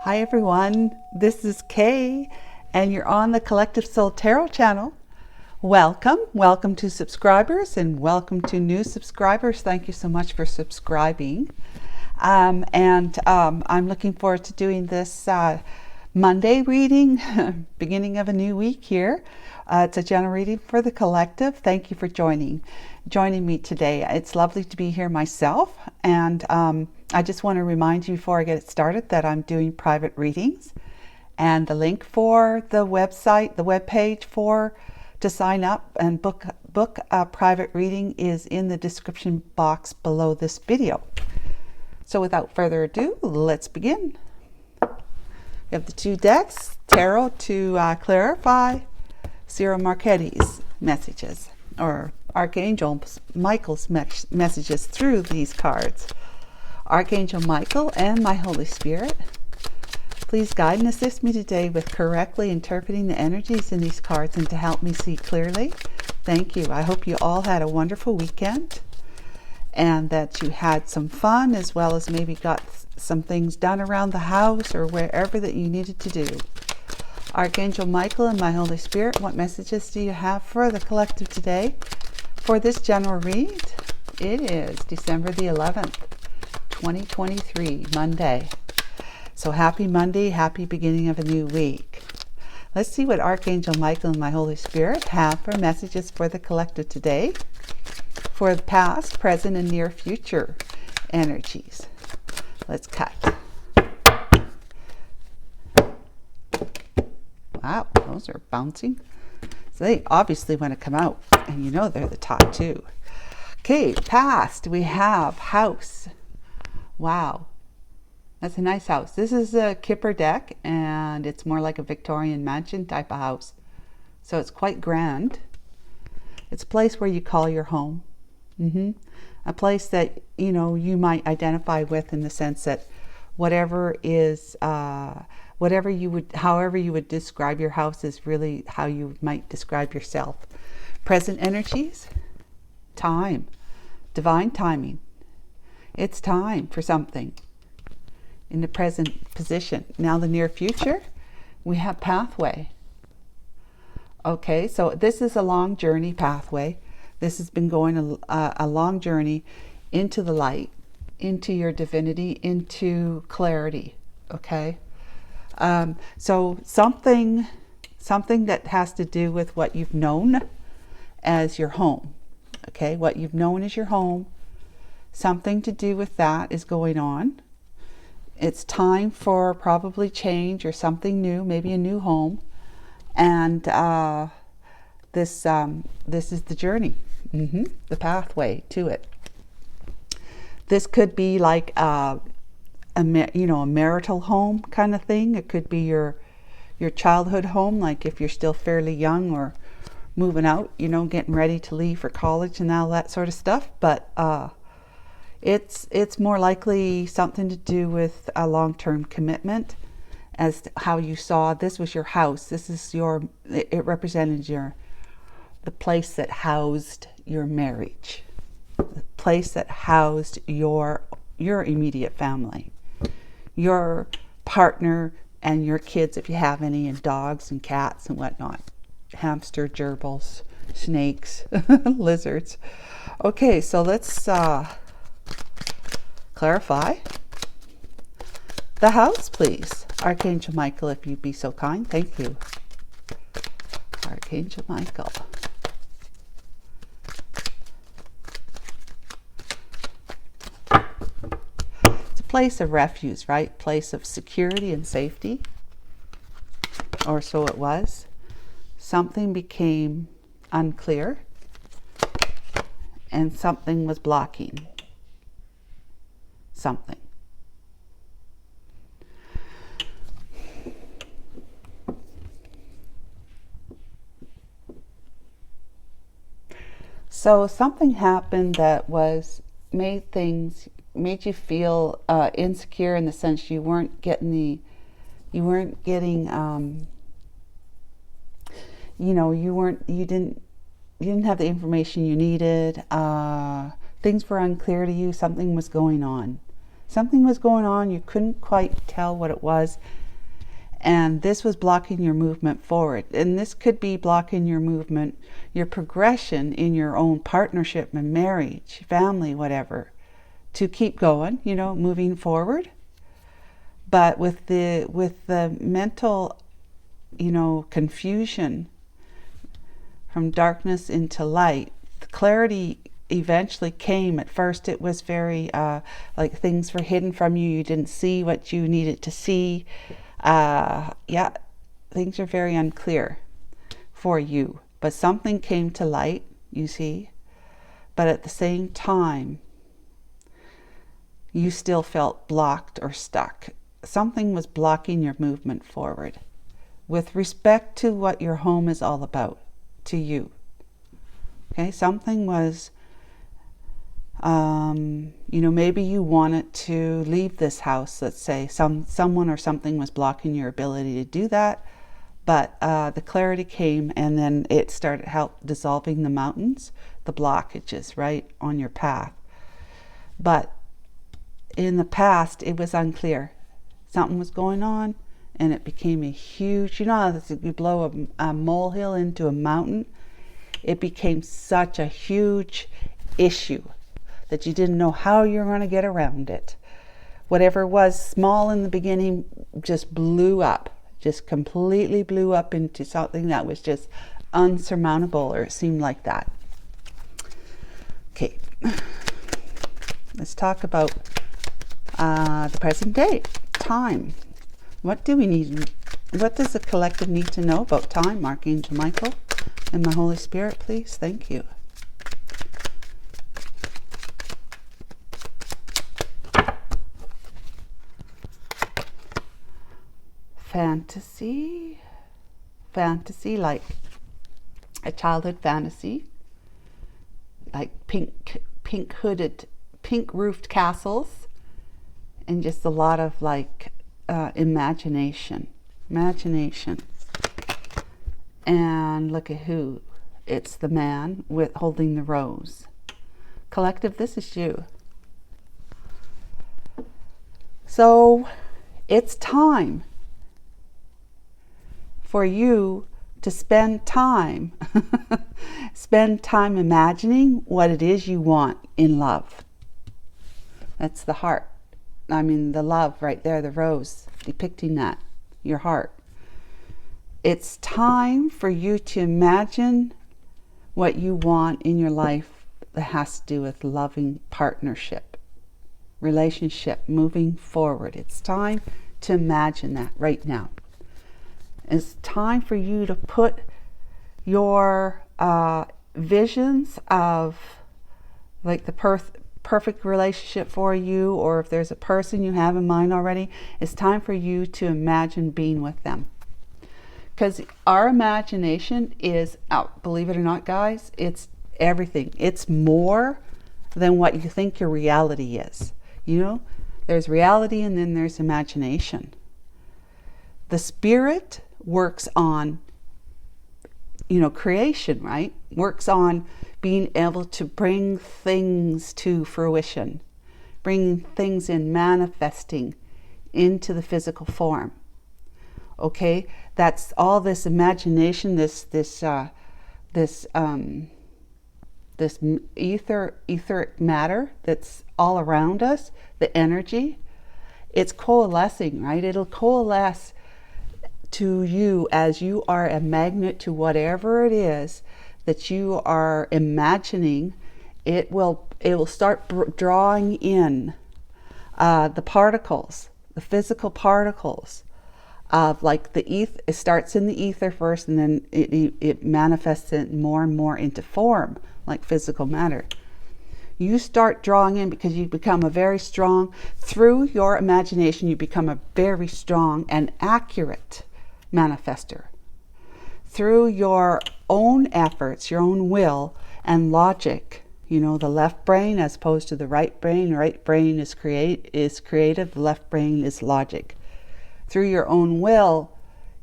Hi everyone, this is Kay and you're on the Collective Soul Tarot channel. Welcome to subscribers and welcome to new subscribers. Thank you so much for subscribing. I'm looking forward to doing this Monday reading, beginning of a new week here. It's a general reading for the collective. Thank you for joining me today. It's lovely to be here myself, and I just want to remind you before I get it started that I'm doing private readings, and the link for the website, the webpage to sign up and book a private reading is in the description box below this video. So without further ado, let's begin. We have the two decks, Tarot to clarify Seer Marchetti's messages, or Archangel Michael's messages through these cards. Archangel Michael and my Holy Spirit, please guide and assist me today with correctly interpreting the energies in these cards and to help me see clearly. Thank you. I hope you all had a wonderful weekend and that you had some fun, as well as maybe got some things done around the house or wherever that you needed to do. Archangel Michael and my Holy Spirit, what messages do you have for the collective today? For this general read, it is December the 11th, 2023, Monday. So happy Monday, happy beginning of a new week. Let's see what Archangel Michael and my Holy Spirit have for messages for the collective today, for the past, present, and near future energies. Let's cut. Wow, those are bouncing. So they obviously want to come out, and you know they're the top two. Okay, past, we have house. Wow, that's a nice house. This is a Kipper deck, and it's more like a Victorian mansion type of house. So it's quite grand. It's a place where you call your home. A place that, you know, you might identify with, in the sense that however you would describe your house is really how you might describe yourself. Present energies, time, divine timing. It's time for something in the present position. Now the near future, we have pathway. Okay, so this is a long journey pathway. This has been going a long journey into the light, into your divinity, into clarity. Okay. So something that has to do with what you've known as your home. Okay, what you've known as your home, something to do with that is going on. It's time for probably change or something new, maybe a new home, and this is the journey, the pathway to it. This could be like a marital home kind of thing. It could be your childhood home, like if you're still fairly young or moving out, getting ready to leave for college and all that sort of stuff. But it's more likely something to do with a long-term commitment, as to how you saw this was your house. This is it represented the place that housed your marriage, the place that housed your immediate family, your partner and your kids, if you have any, and dogs and cats and whatnot, hamster, gerbils, snakes, lizards. Okay, so let's clarify the house, please. Archangel Michael, if you'd be so kind. Thank you. Archangel Michael. Place of refuge, right? Place of security and safety, or so it was. Something became unclear and something was blocking something. So something happened that made you feel insecure, in the sense you didn't have the information you needed. Things were unclear to you. Something was going on. Something was going on, you couldn't quite tell what it was, and this was blocking your movement forward. And this could be blocking your movement, your progression in your own partnership and marriage, family, whatever, to keep going, you know, moving forward. But with the mental, you know, confusion from darkness into light, the clarity eventually came. At first it was very like things were hidden from you, you didn't see what you needed to see. Yeah, things are very unclear for you, but something came to light, you see. But at the same time, you still felt blocked or stuck. Something was blocking your movement forward with respect to what your home is all about to you. Okay, something was, you know, maybe you wanted to leave this house, let's say. Someone or something was blocking your ability to do that, but the clarity came, and then it started dissolving the mountains, the blockages, right, on your path. But in the past, it was unclear. Something was going on, and it became a huge, you know how you blow a molehill into a mountain? It became such a huge issue that you didn't know how you were going to get around it. Whatever was small in the beginning just blew up, just completely blew up into something that was just unsurmountable, or it seemed like that. Okay, let's talk about the present day, time. What do we need? What does the collective need to know about time, Archangel Michael and the Holy Spirit, please? Thank you. Fantasy, like a childhood fantasy, like pink hooded, pink roofed castles, and just a lot of like imagination. And look at who, it's the man with holding the rose. Collective, this is you. So it's time for you to spend time imagining what it is you want in love. That's the heart. I mean, the love right there, the rose depicting that, your heart. It's time for you to imagine what you want in your life that has to do with loving partnership, relationship, moving forward. It's time to imagine that right now. It's time for you to put your visions of like the perfect relationship for you, or if there's a person you have in mind already, it's time for you to imagine being with them. Because our imagination is, believe it or not, guys, it's everything. It's more than what you think your reality is. You know, there's reality and then there's imagination. The spirit works on, you know, creation, right? Works on being able to bring things to fruition, bringing things in, manifesting into the physical form. Okay, that's all this imagination, this etheric matter that's all around us, the energy. It's coalescing, right? It'll coalesce to you as you are a magnet to whatever it is that you are imagining. It will start drawing in the particles, the physical particles of like the ether. It starts in the ether first, and then it manifests it more and more into form, like physical matter. You start drawing in because you become a very strong, through your imagination, you become a very strong and accurate manifester. Through your own efforts, your own will and logic, you know, the left brain as opposed to the right brain. The right brain is creative, the left brain is logic. Through your own will,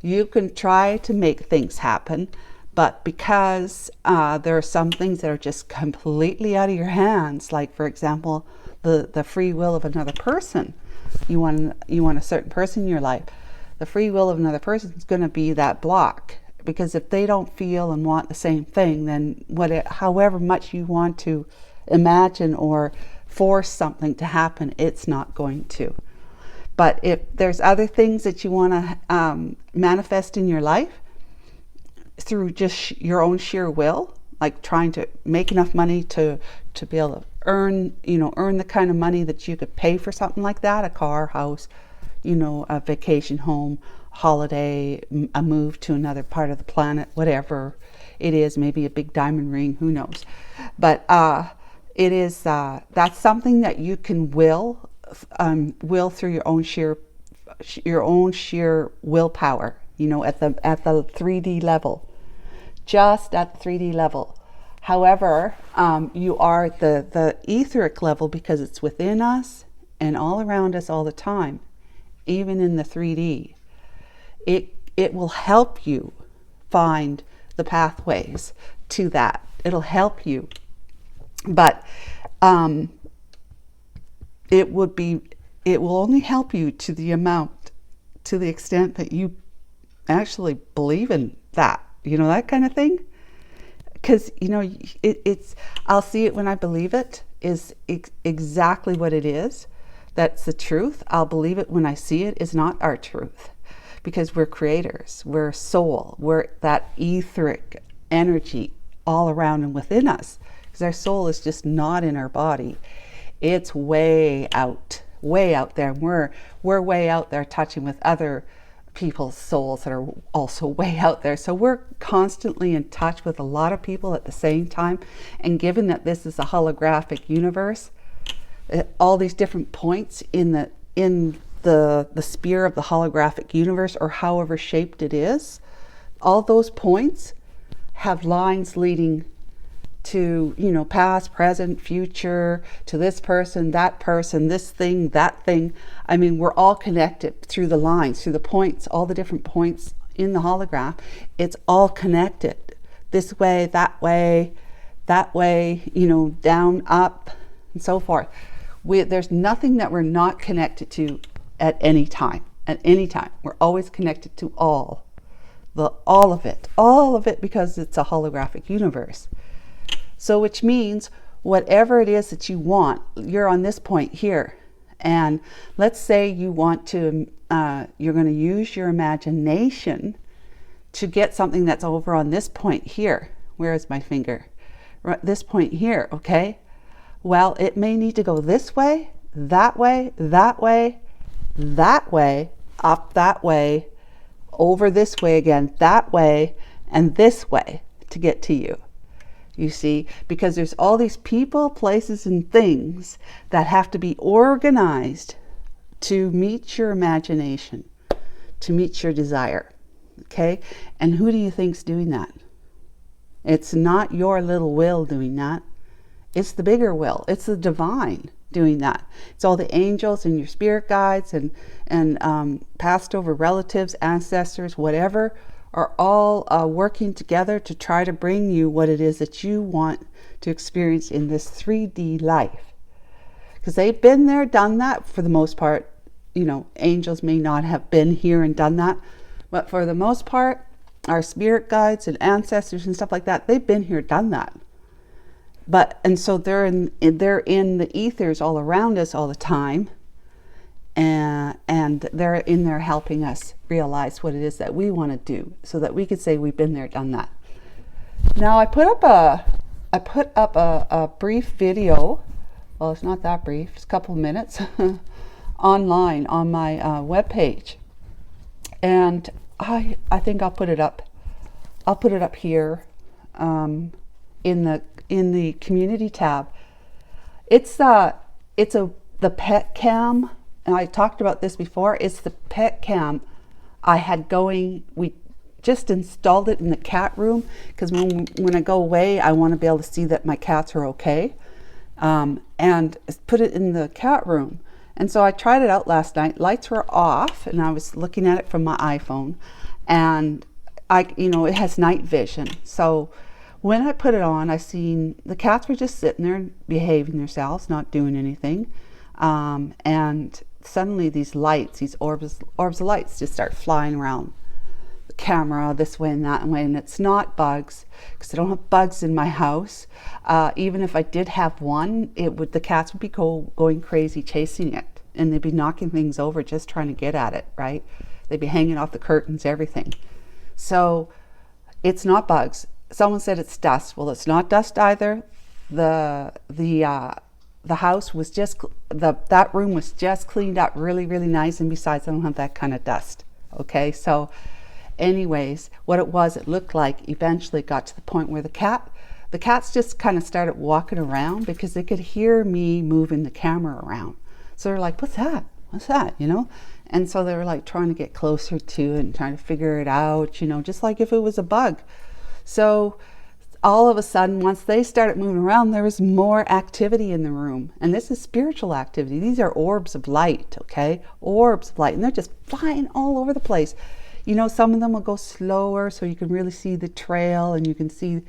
you can try to make things happen, But because there are some things that are just completely out of your hands, like for example, the free will of another person. You want a certain person in your life. The free will of another person is going to be that block, because if they don't feel and want the same thing, then however much you want to imagine or force something to happen, it's not going to. But if there's other things that you want to manifest in your life through just your own sheer will, like trying to make enough money to be able to earn the kind of money that you could pay for something like that, a car, house, a vacation home, holiday, a move to another part of the planet, whatever it is, maybe a big diamond ring, who knows. But it is that's something that you can will through your own sheer willpower, at the 3D level, just at the 3D level. However, you are the etheric level, because it's within us and all around us all the time, even in the 3D. It will help you find the pathways to that. It'll help you. But it will only help you to the extent that you actually believe in that, that kind of thing. Because it's I'll see it when I believe it is exactly what it is. That's the truth. I'll believe it when I see it is not our truth, because we're creators, we're soul, we're that etheric energy all around and within us, because our soul is just not in our body. It's way out there. We're way out there touching with other people's souls that are also way out there. So we're constantly in touch with a lot of people at the same time. And given that this is a holographic universe, all these different points in the sphere of the holographic universe, or however shaped it is, all those points have lines leading to, past, present, future, to this person, this thing, that thing. I mean, we're all connected through the lines, through the points, all the different points in the holograph. It's all connected this way, that way, down, up, and so forth. There's nothing that we're not connected to at any time. At any time. We're always connected to all of it, because it's a holographic universe. So which means whatever it is that you want, you're on this point here. And let's say you want to, you're going to use your imagination to get something that's over on this point here. Where is my finger? This point here, okay? Well, it may need to go this way, that way, that way, that way, up that way, over this way again, that way, and this way to get to you. You see, because there's all these people, places, and things that have to be organized to meet your imagination, to meet your desire. Okay? And who do you think's doing that? It's not your little will doing that. It's the bigger will. It's the divine doing that. It's all the angels and your spirit guides and passed over relatives, ancestors, whatever, are all working together to try to bring you what it is that you want to experience in this 3D life. Because they've been there, done that for the most part. Angels may not have been here and done that, but for the most part, our spirit guides and ancestors and stuff like that, they've been here, done that. And so they're in the ethers all around us all the time. And they're in there helping us realize what it is that we want to do, so that we could say we've been there, done that. Now I put up a brief video. Well, it's not that brief. It's a couple of minutes online on my webpage, and I think I'll put it up. I'll put it up here in the community tab. It's the pet cam. And I talked about this before. It's the pet cam I had going. We just installed it in the cat room, because when I go away, I want to be able to see that my cats are okay. And put it in the cat room. And so I tried it out last night. Lights were off, and I was looking at it from my iPhone. And it has night vision. So when I put it on, I seen the cats were just sitting there behaving themselves, not doing anything. And suddenly these lights, these orbs of lights just start flying around the camera this way and that way. And it's not bugs, because I don't have bugs in my house. Even if I did have one, the cats would be going crazy chasing it. And they'd be knocking things over just trying to get at it, right? They'd be hanging off the curtains, everything. So it's not bugs. Someone said it's dust. Well, it's not dust either. The house was just, that room was just cleaned up really, really nice. And besides, I don't have that kind of dust. Okay, so anyways, what it looked like eventually got to the point where the cats just kind of started walking around, because they could hear me moving the camera around. So they're like, what's that? What's that? And so they were like trying to get closer to it and trying to figure it out, just like if it was a bug. So all of a sudden, once they started moving around, there was more activity in the room. And this is spiritual activity. These are orbs of light, okay? Orbs of light. And they're just flying all over the place. Some of them will go slower so you can really see the trail, and you can see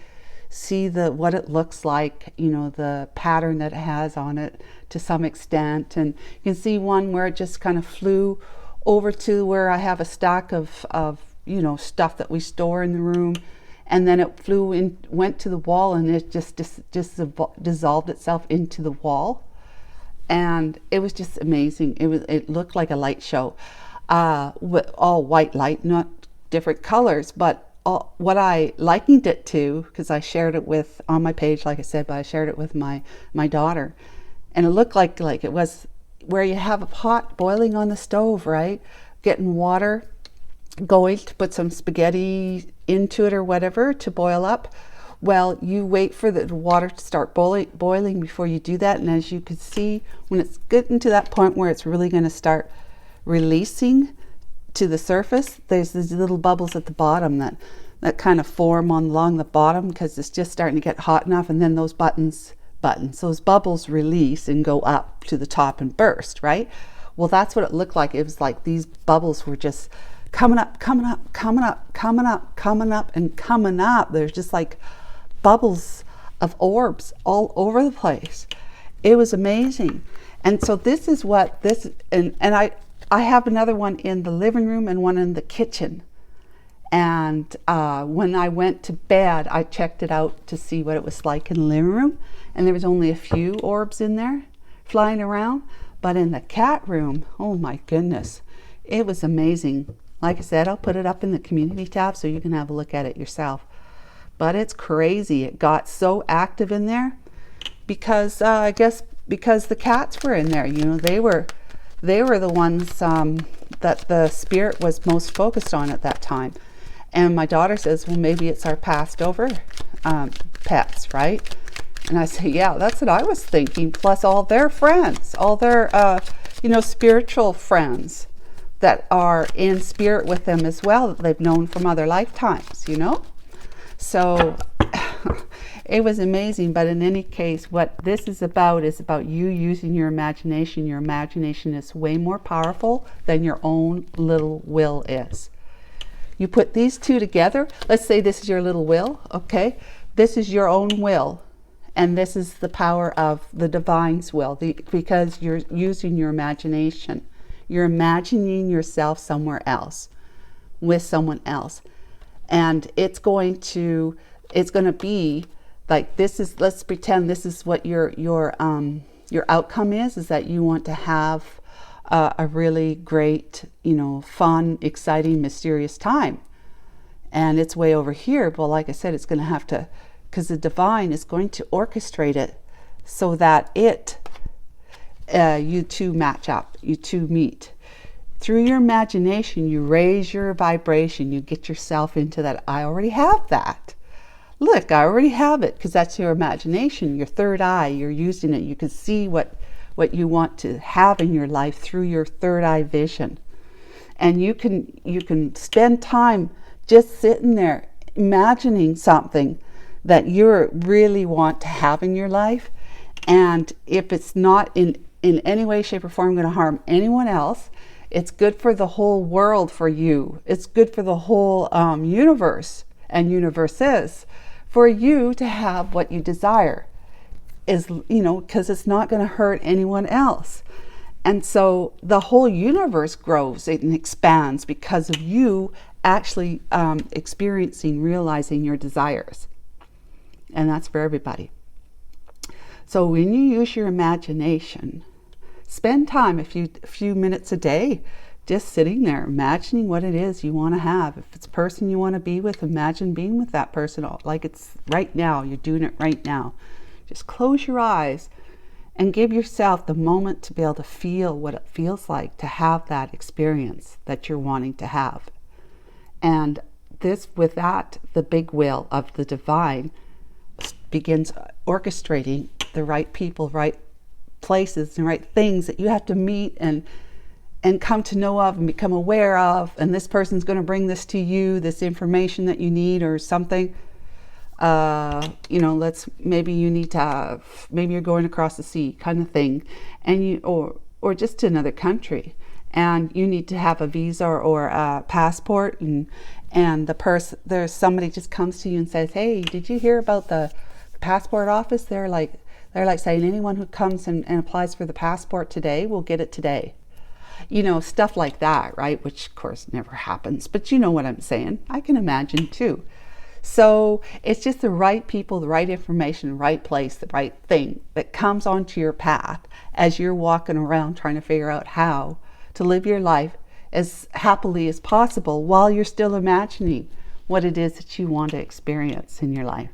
what it looks like, the pattern that it has on it to some extent. And you can see one where it just kind of flew over to where I have a stack of stuff that we store in the room. And then it went to the wall, and it just dissolved itself into the wall. And it was just amazing. It looked like a light show, with all white light, not different colors. But what I likened it to, because I shared it on my page, like I said, but I shared it with my daughter. And it looked like it was where you have a pot boiling on the stove, right? Getting water going to put some spaghetti into it or whatever to boil up. Well, you wait for the water to start boiling before you do that. And as you can see, when it's getting to that point where it's really going to start releasing to the surface, there's these little bubbles at the bottom that kind of form along the bottom, because it's just starting to get hot enough. And then those those bubbles release and go up to the top and burst, right? Well, that's what it looked like. It was like these bubbles were just coming up, coming up, coming up, coming up, coming up, and coming up. There's just like bubbles of orbs all over the place. It was amazing. And so this is what this, and I have another one in the living room and one in the kitchen. And when I went to bed, I checked it out to see what it was like in the living room. And there was only a few orbs in there flying around. But in the cat room, oh my goodness, it was amazing. Like I said, I'll put it up in the community tab so you can have a look at it yourself. But it's crazy. It got so active in there because I guess because the cats were in there. They were the ones that the spirit was most focused on at that time. And my daughter says, well, maybe it's our passed over pets, right? And I say, yeah, that's what I was thinking. Plus all their friends, all their, spiritual friends that are in spirit with them as well, that they've known from other lifetimes, So it was amazing. But in any case, what this is about you using your imagination. Your imagination is way more powerful than your own little will is. You put these two together. Let's say this is your little will, okay? This is your own will. And this is the power of the divine's will, because you're using your imagination. You're imagining yourself somewhere else, with someone else. And it's going to be like, this is, let's pretend this is what your outcome is that you want to have a really great, fun, exciting, mysterious time. And it's way over here. But like I said, it's going to have to, because the divine is going to orchestrate it so that you two match up, you two meet. Through your imagination, you raise your vibration, you get yourself into that. I already have that. Look, I already have it, because that's your imagination, your third eye. You're using it. You can see what you want to have in your life through your third eye vision. And you can spend time just sitting there imagining something that you really want to have in your life. And if it's not in any way, shape, or form going to harm anyone else, It's good for the whole world for you. It's good for the whole universe and universes for you to have what you desire. Is, you know, because it's not going to hurt anyone else. And so the whole universe grows and expands because of you actually experiencing, realizing your desires. And that's for everybody. So when you use your imagination, spend time, a few minutes a day, just sitting there, imagining what it is you want to have. If it's a person you want to be with, imagine being with that person like it's right now. You're doing it right now. Just close your eyes and give yourself the moment to be able to feel what it feels like to have that experience that you're wanting to have. And this, with that, the big will of the divine begins orchestrating the right people, right places, and right things that you have to meet and come to know of and become aware of. And this person's going to bring this to you, this information that you need or something. You know, maybe you need to have, maybe you're going across the sea kind of thing, and or just to another country, and you need to have a visa or a passport, and there's somebody just comes to you and says, hey, did you hear about the passport office? They're like saying anyone who comes and applies for the passport today will get it today. You know, stuff like that, right? Which of course never happens, but you know what I'm saying. I can imagine too. So it's just the right people, the right information, the right place, the right thing that comes onto your path as you're walking around trying to figure out how to live your life as happily as possible while you're still imagining what it is that you want to experience in your life.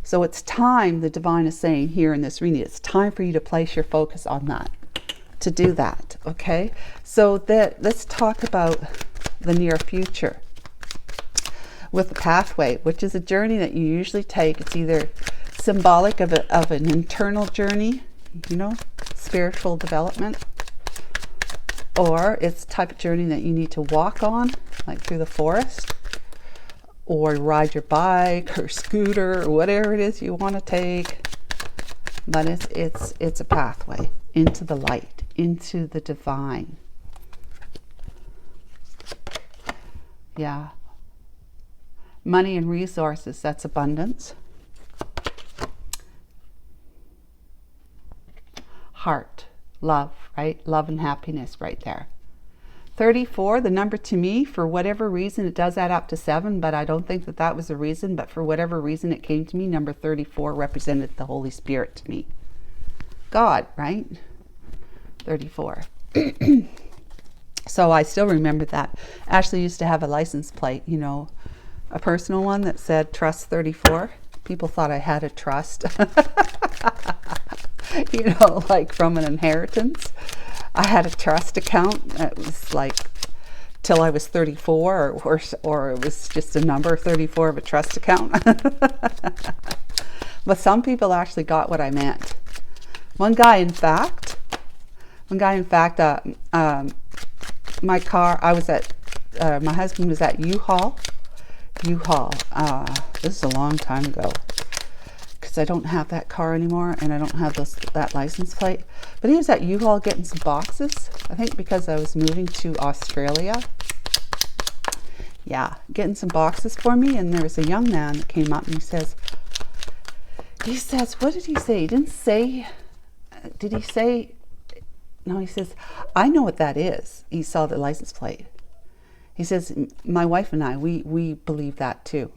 So it's time, the divine is saying here in this reading, it's time for you to place your focus on that, to do that, okay? So let's talk about the near future. With the pathway, which is a journey that you usually take. It's either symbolic of an internal journey, you know, spiritual development, or it's the type of journey that you need to walk on, like through the forest, or ride your bike or scooter or whatever it is you want to take. But it's a pathway into the light, into the divine. Yeah. Money and resources, that's abundance. Heart, love, right? Love and happiness right there. 34, the number to me, for whatever reason, it does add up to 7, but I don't think that was a reason, but for whatever reason it came to me, number 34 represented the Holy Spirit to me. God, right? 34. So I still remember that. Ashley used to have a license plate, you know, a personal one that said Trust 34. People thought I had a trust. You know, like from an inheritance. I had a trust account. It was like till I was 34, or it was just a number 34 of a trust account. But some people actually got what I meant. One guy, in fact, my car, my husband was at U-Haul. This is a long time ago, because I don't have that car anymore, and I don't have that license plate. But he was at U-Haul getting some boxes, I think because I was moving to Australia. Yeah, getting some boxes for me, and there was a young man that came up and he says, what did he say? He didn't say, did he say, no, he says, I know what that is. He saw the license plate. He says, my wife and I, we believe that too.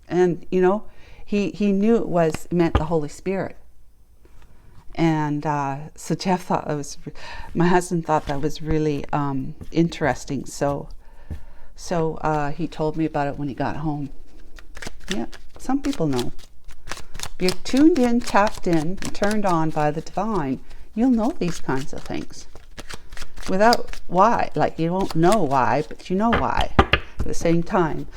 And, you know, he knew it meant the Holy Spirit. And so Jeff thought my husband thought that was really interesting. So he told me about it when he got home. Yeah, some people know. If you're tuned in, tapped in, and turned on by the divine, you'll know these kinds of things. Without why, like you won't know why, but you know why at the same time.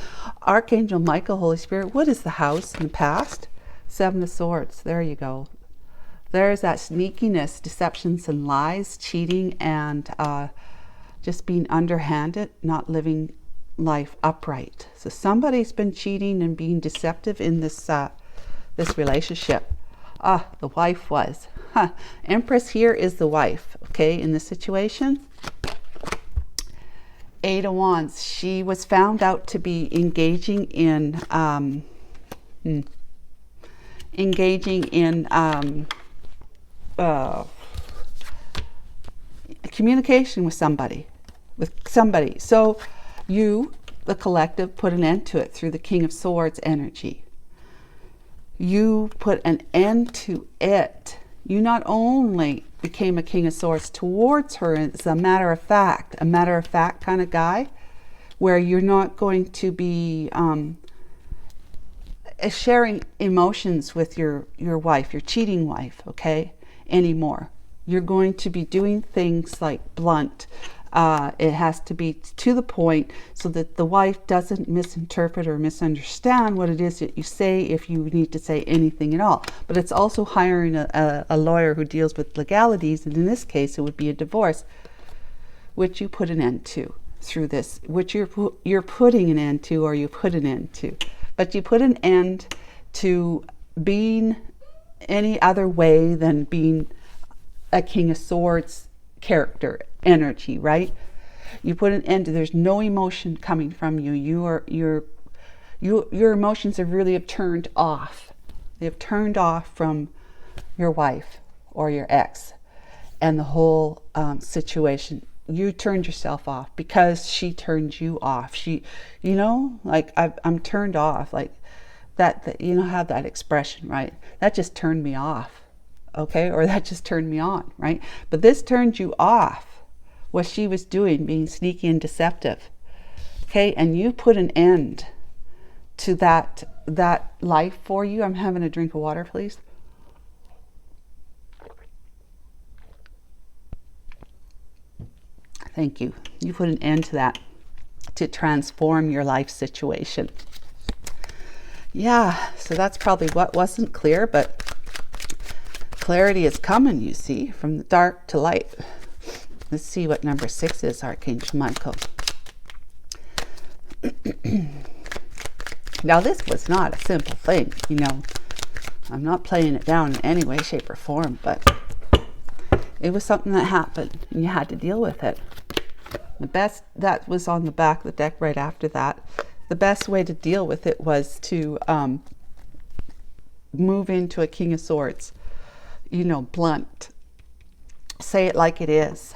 Archangel Michael, Holy Spirit, what is the house in the past? 7 of Swords, there you go. There's that sneakiness, deceptions and lies, cheating, and just being underhanded, not living life upright. So somebody's been cheating and being deceptive in this relationship. The wife was. Empress here is the wife, okay, in this situation. Eight of Wands. She was found out to be engaging in communication with somebody. So you, the collective, put an end to it through the King of Swords energy. You put an end to it. You not only became a King of Swords towards her, it's a matter of fact kind of guy, where you're not going to be sharing emotions with your wife, your cheating wife, okay, anymore. You're going to be doing things like blunt. It has to be to the point so that the wife doesn't misinterpret or misunderstand what it is that you say, if you need to say anything at all. But it's also hiring a lawyer who deals with legalities, and in this case it would be a divorce, which you put an end to through this, which you're putting an end to, or you put an end to. But you put an end to being any other way than being a King of Swords character energy, right? You put an end to, there's no emotion coming from you. Your emotions have turned off. They've turned off from your wife or your ex and the whole situation. You turned yourself off because she turned you off. She, like I'm turned off, like that, have that expression, right? That just turned me off. Okay, or that just turned me on, right? But this turned you off, what she was doing, being sneaky and deceptive. Okay, and you put an end to that life for you. I'm having a drink of water, please. Thank you. You put an end to that, to transform your life situation. Yeah, so that's probably what wasn't clear, but clarity is coming, you see, from the dark to light. Let's see what number 6 is, Archangel Michael. Now, this was not a simple thing, I'm not playing it down in any way, shape, or form, but it was something that happened, and you had to deal with it. The best, that was on the back of the deck right after that. The best way to deal with it was to move into a King of Swords. Blunt. Say it like it is.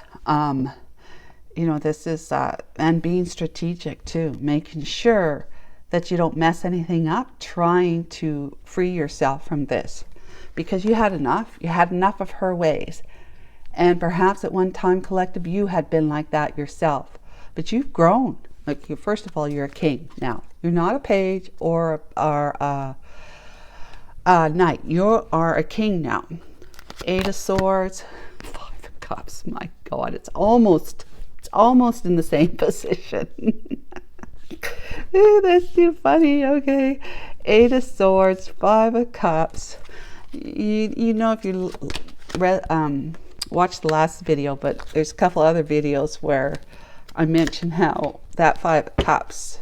This is, and being strategic too, making sure that you don't mess anything up, trying to free yourself from this, because you had enough of her ways. And perhaps at one time, collective, you had been like that yourself, but you've grown. Like, first of all, you're a king now. You're not a page or a knight. You are a king now. 8 of Swords, 5 of Cups. My God, it's almost in the same position. That's too funny. Okay, 8 of Swords, 5 of Cups. You know, if you watched the last video, but there's a couple other videos where I mention how that 5 of Cups,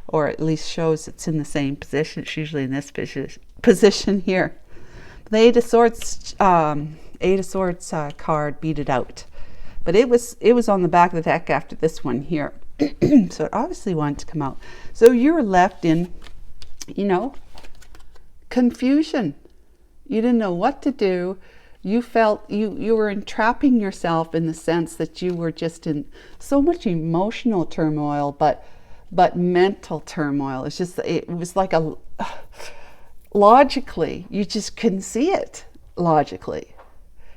or at least shows it's in the same position. It's usually in this position here. The 8 of Swords card beat it out, but it was on the back of the deck after this one here. So it obviously wanted to come out. So you were left in, confusion. You didn't know what to do. You felt you were entrapping yourself in the sense that you were just in so much emotional turmoil, but mental turmoil. It was like logically, you just couldn't see it logically.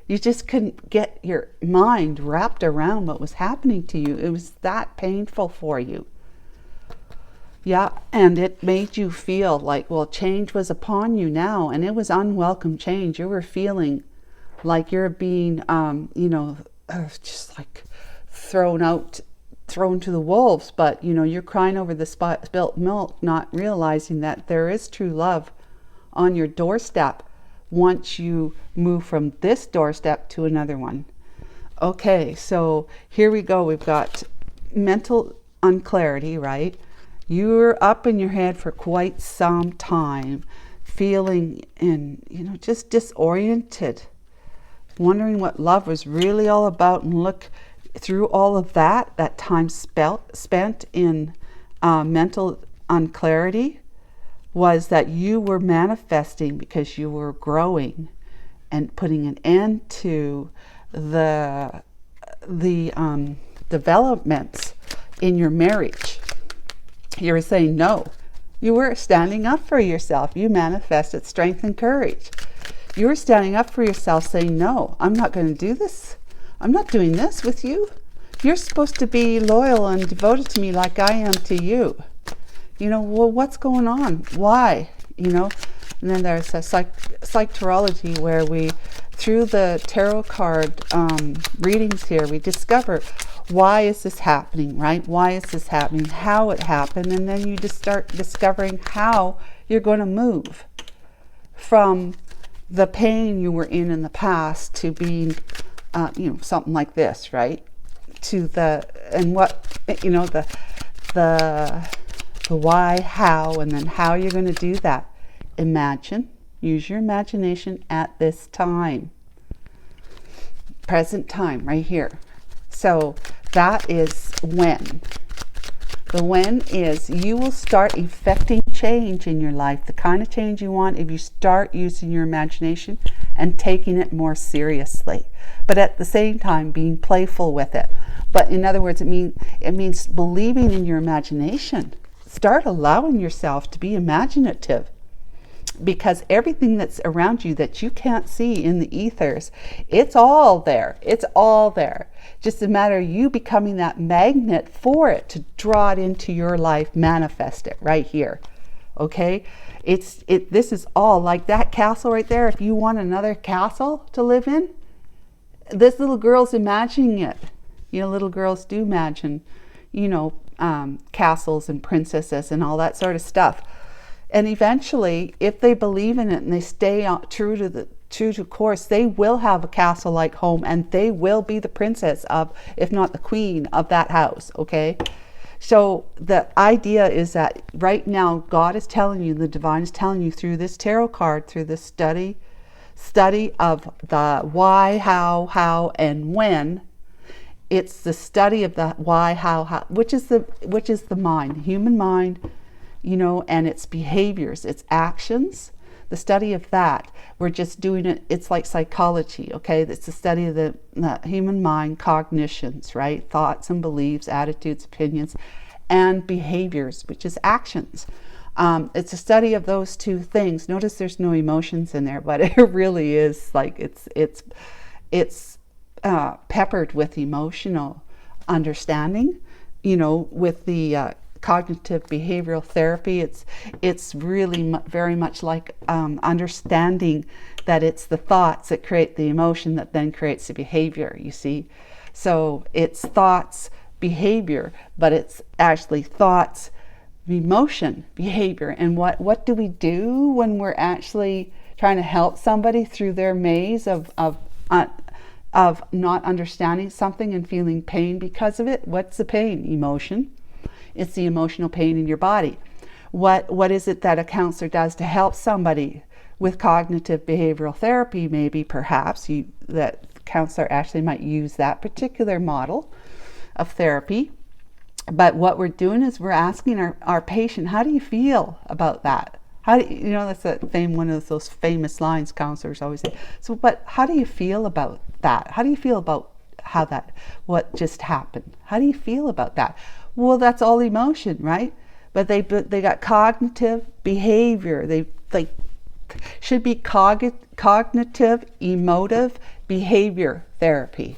You just couldn't get your mind wrapped around what was happening to you. It was that painful for you. Yeah, and it made you feel like, well, change was upon you now, and it was unwelcome change. You were feeling like you're being, just like thrown to the wolves, but, you're crying over the spilt milk, not realizing that there is true love on your doorstep once you move from this doorstep to another one. Okay, so here we go. We've got mental unclarity, right? You're up in your head for quite some time, feeling just disoriented, wondering what love was really all about. And look, through all of that time spent in mental unclarity, was that you were manifesting because you were growing and putting an end to the developments in your marriage. You were saying no. You were standing up for yourself. You manifested strength and courage. You were standing up for yourself, saying, no, I'm not going to do this. I'm not doing this with you. You're supposed to be loyal and devoted to me like I am to you. You know, well, what's going on? Why? You know, and then there's a psychology where we, through the tarot card readings here, we discover, why is this happening, right? Why is this happening? How it happened? And then you just start discovering how you're going to move from the pain you were in the past to being, you know, something like this, right? To the, and what, you know, the why, how, and then how you're going to do that. Imagine, use your imagination at this time. Present time, right here. So that is when. The when is you will start effecting change in your life, the kind of change you want if you start using your imagination and taking it more seriously. But at the same time, being playful with it. But in other words, it means believing in your imagination. Start allowing yourself to be imaginative. Because everything that's around you that you can't see in the ethers, it's all there. It's all there. Just a matter of you becoming that magnet for it to draw it into your life, manifest it right here. Okay? This is all like that castle right there. If you want another castle to live in, this little girl's imagining it. You know, little girls do imagine, you know, castles and princesses and all that sort of stuff. And eventually, if they believe in it and they stay true to course, they will have a castle-like home, and they will be the princess of, if not the queen of that house. Okay, so the idea is that right now, God is telling you, the divine is telling you through this tarot card, through this study of the why, how, and when. It's the study of the why, how, which is the mind, human mind. You know, and its behaviors, its actions, the study of that. We're just doing it, it's like psychology, okay? It's the study of the human mind, cognitions, right? Thoughts and beliefs, attitudes, opinions, and behaviors, which is actions. It's a study of those two things. Notice there's no emotions in there, but it really is like it's peppered with emotional understanding, you know, with the cognitive behavioral therapy. It's really very much like understanding that it's the thoughts that create the emotion that then creates the behavior, you see. So it's thoughts, behavior, but it's actually thoughts, emotion, behavior. And what do we do when we're actually trying to help somebody through their maze of not understanding something and feeling pain because of it? What's the pain? Emotion. It's the emotional pain in your body. What is it that a counselor does to help somebody with cognitive behavioral therapy? Maybe perhaps that counselor actually might use that particular model of therapy. But what we're doing is we're asking our patient, how do you feel about that? How do you know, that's one of those famous lines counselors always say. So, but how do you feel about that? How do you feel about what just happened? How do you feel about that? Well, that's all emotion, right? But they got cognitive behavior. They should be cognitive, emotive behavior therapy.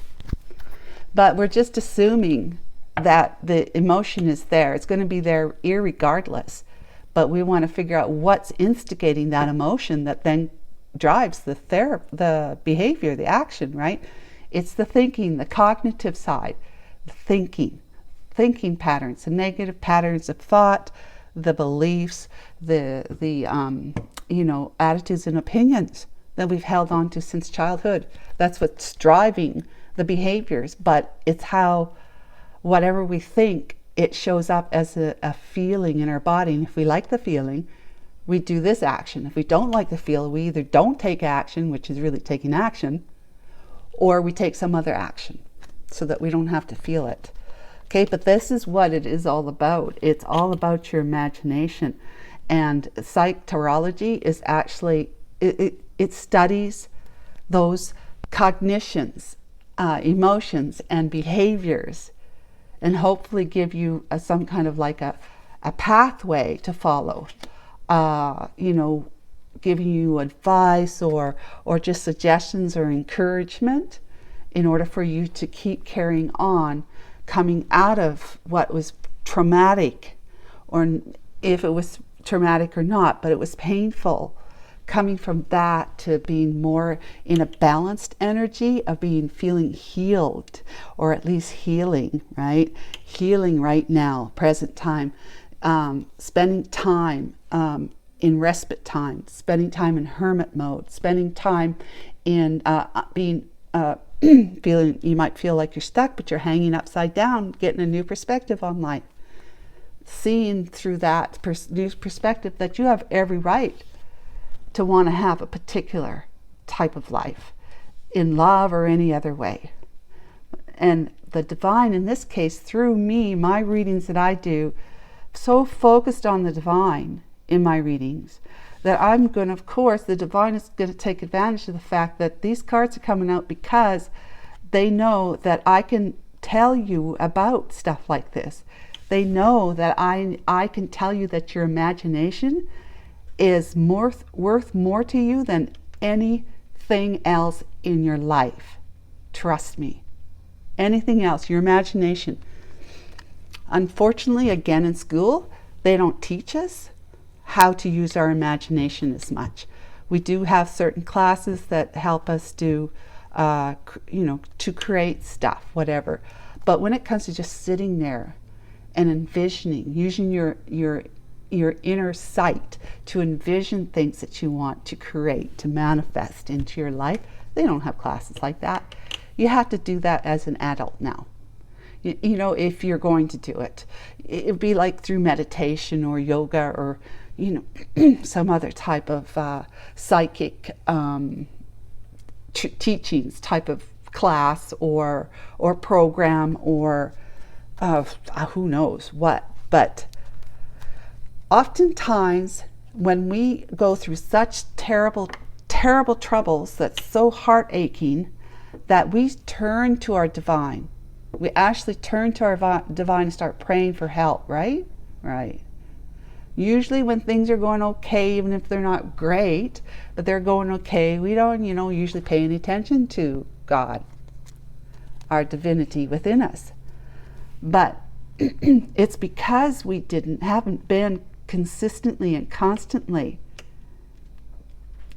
But we're just assuming that the emotion is there. It's going to be there irregardless. But we want to figure out what's instigating that emotion that then drives the behavior, the action, right? It's the thinking, the cognitive side, the thinking patterns, the negative patterns of thought, the beliefs, the attitudes and opinions that we've held on to since childhood. That's what's driving the behaviors. But it's how whatever we think, it shows up as a feeling in our body. And if we like the feeling, we do this action. If we don't like the feel, we either don't take action, which is really taking action, or we take some other action. so that we don't have to feel it. Okay, but this is what it is all about. It's all about your imagination. And psychology is actually, it studies those cognitions, emotions, and behaviors, and hopefully give you some kind of like a pathway to follow. You know, giving you advice or just suggestions or encouragement in order for you to keep carrying on, coming out of what was traumatic, or if it was traumatic or not, but it was painful, coming from that to being more in a balanced energy of feeling healed, or at least healing, right? Healing right now, present time, spending time in respite time, spending time in hermit mode, spending time in being feeling, you might feel like you're stuck, but you're hanging upside down, getting a new perspective on life, seeing through that new perspective that you have every right to want to have a particular type of life, in love or any other way. And the divine, in this case, through me, my readings that I do, so focused on the divine in my readings, that I'm going to, of course, the divine is going to take advantage of the fact that these cards are coming out because they know that I can tell you about stuff like this. They know that I can tell you that your imagination is worth more to you than anything else in your life. Trust me. Anything else, your imagination. Unfortunately, again, in school, they don't teach us how to use our imagination as much. We do have certain classes that help us do, you know, to create stuff, whatever. But when it comes to just sitting there and envisioning, using your inner sight to envision things that you want to create, to manifest into your life, they don't have classes like that. You have to do that as an adult now. You know, if you're going to do it, it'd be like through meditation or yoga or, you know, some other type of psychic teachings type of class or program or who knows what. But oftentimes when we go through such terrible troubles that's so heart-aching, that we turn to our divine. We actually turn to our divine and start praying for help, right? Right. Usually when things are going okay, even if they're not great, but they're going okay, we don't, you know, usually pay any attention to God, our divinity within us. But it's because we haven't been consistently and constantly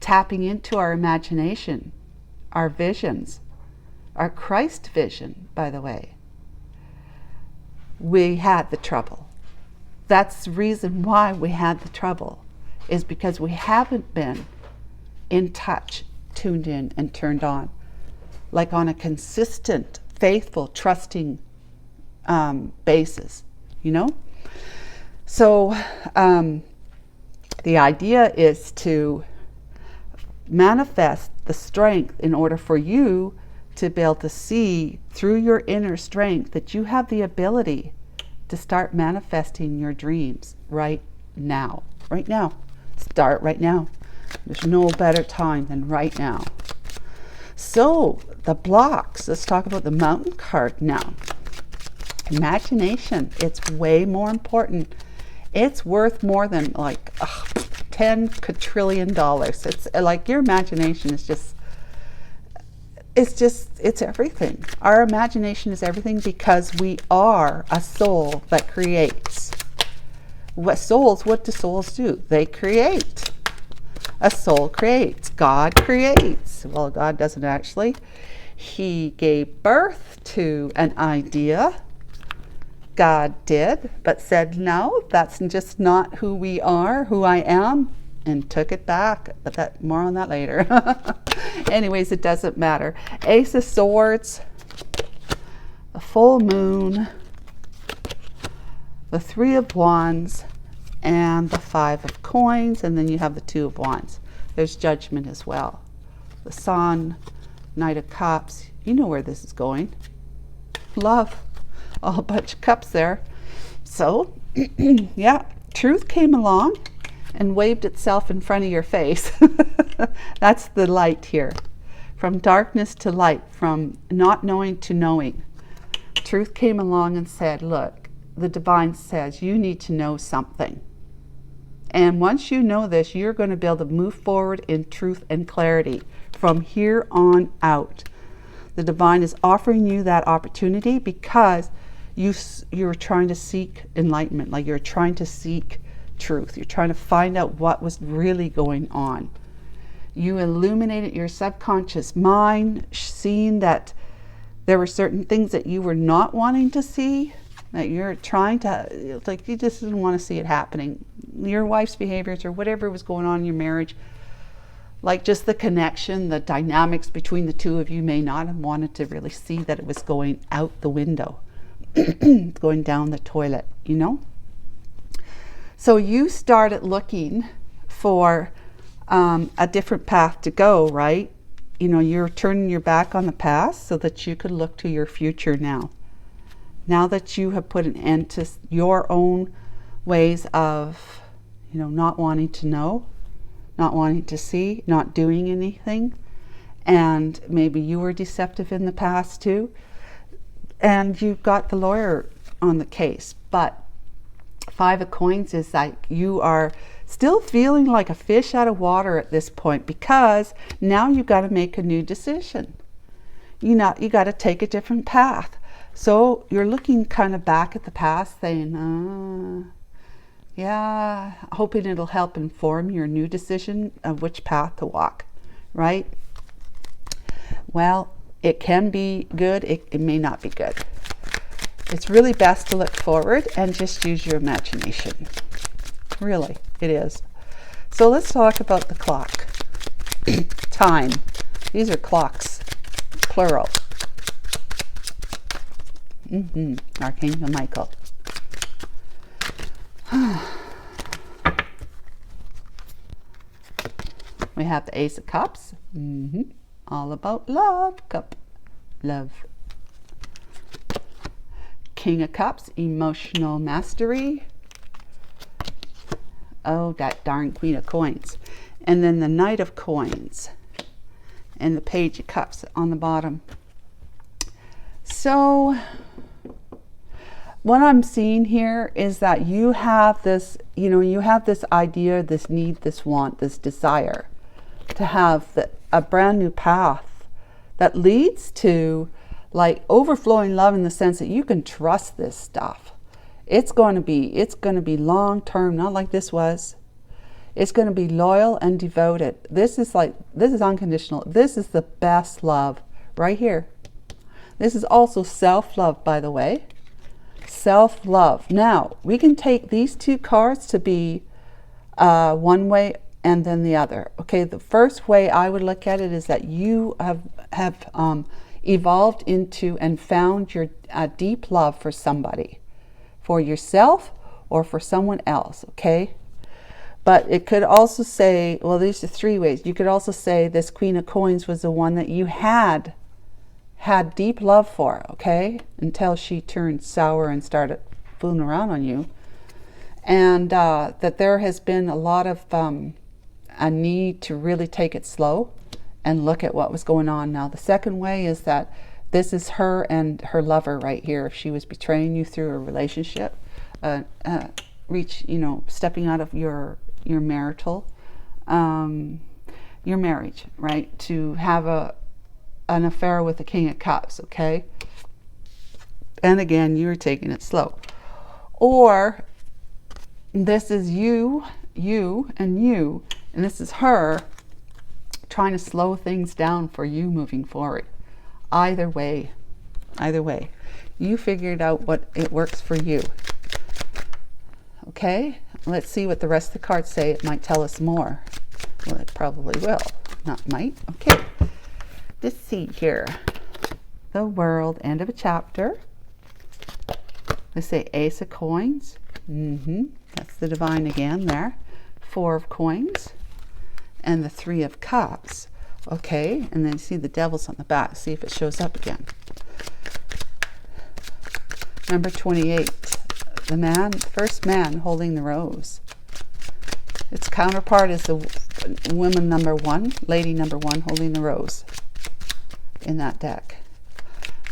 tapping into our imagination, our visions, our Christ vision, by the way. We had the trouble. That's the reason why we had the trouble, is because we haven't been in touch, tuned in, and turned on, like on a consistent, faithful, trusting basis, you know? So the idea is to manifest the strength in order for you to be able to see through your inner strength that you have the ability to start manifesting your dreams right now. Right now. Start right now. There's no better time than right now. So the blocks, let's talk about the Mountain card now. Imagination, it's way more important. It's worth more than like $10 quadrillion. It's like your imagination is just, it's everything. Our imagination is everything because we are a soul that creates. What do souls do? They create. A soul creates. God creates. Well, God doesn't actually. He gave birth to an idea. God did, but said, no, that's just not who we are, who I am, and took it back. But more on that later. Anyways, it doesn't matter. Ace of Swords, the full moon, the Three of Wands, and the Five of Coins, and then you have the Two of Wands. There's Judgment as well. The Sun, Knight of Cups. You know where this is going. love, a whole bunch of cups there. So, yeah, truth came along and waved itself in front of your face. That's the light here. From darkness to light, from not knowing to knowing. Truth came along and said, look, the divine says you need to know something. And once you know this, you're going to be able to move forward in truth and clarity from here on out. The divine is offering you that opportunity because you're trying to seek enlightenment, like you're trying to seek truth. You're trying to find out what was really going on. You illuminated your subconscious mind, seeing that there were certain things that you were not wanting to see, that you're trying to, like you just didn't want to see it happening. Your wife's behaviors or whatever was going on in your marriage, like just the connection, the dynamics between the two of you may not have wanted to really see that it was going out the window, going down the toilet, you know? So you started looking for a different path to go, right? You know, you're turning your back on the past so that you could look to your future now. Now that you have put an end to your own ways of, you know, not wanting to know, not wanting to see, not doing anything. And maybe you were deceptive in the past too. And you've got the lawyer on the case. But Five of Coins is like you are still feeling like a fish out of water at this point, because now you've got to make a new decision. You got to take a different path. So you're looking kind of back at the past saying, yeah, hoping it'll help inform your new decision of which path to walk, right? Well, it can be good, it may not be good. It's really best to look forward and just use your imagination. Really, it is. So let's talk about the clock. Time. These are clocks, plural. Archangel Michael. We have the Ace of Cups. All about love. Cup. Love. King of Cups. Emotional mastery. Oh, that darn Queen of Coins. And then the Knight of Coins. And the Page of Cups on the bottom. So what I'm seeing here is that you have this, you know, you have this idea, this need, this want, this desire to have a brand new path that leads to like overflowing love, in the sense that you can trust this stuff. It's going to be long term, not like this was. It's going to be loyal and devoted. This is unconditional. This is the best love right here. This is also self-love, by the way. Self-love. Now, we can take these two cards to be one way and then the other. Okay, the first way I would look at it is that you have evolved into and found your deep love for somebody, for yourself or for someone else, okay? But it could also say, well, these are three ways. You could also say this Queen of Coins was the one that you had deep love for, okay? Until she turned sour and started fooling around on you. And that there has been a lot of a need to really take it slow and look at what was going on. Now, the second way is that this is her and her lover right here. If she was betraying you through a relationship, stepping out of your marital, your marriage, right? To have an affair with the King of Cups, okay? And again, you're taking it slow. Or this is you, and this is her trying to slow things down for you moving forward. Either way, you figured out what it works for you. Okay, let's see what the rest of the cards say. It might tell us more. Well, it probably will. Not might. Okay, let's see here. The World, end of a chapter. Let's say Ace of Coins. That's the divine again there. Four of Coins. And the Three of Cups. Okay, and then see the Devil's on the back. See if it shows up again. Number 28, the man, first man holding the rose. Its counterpart is the woman number 1, lady number 1 holding the rose in that deck.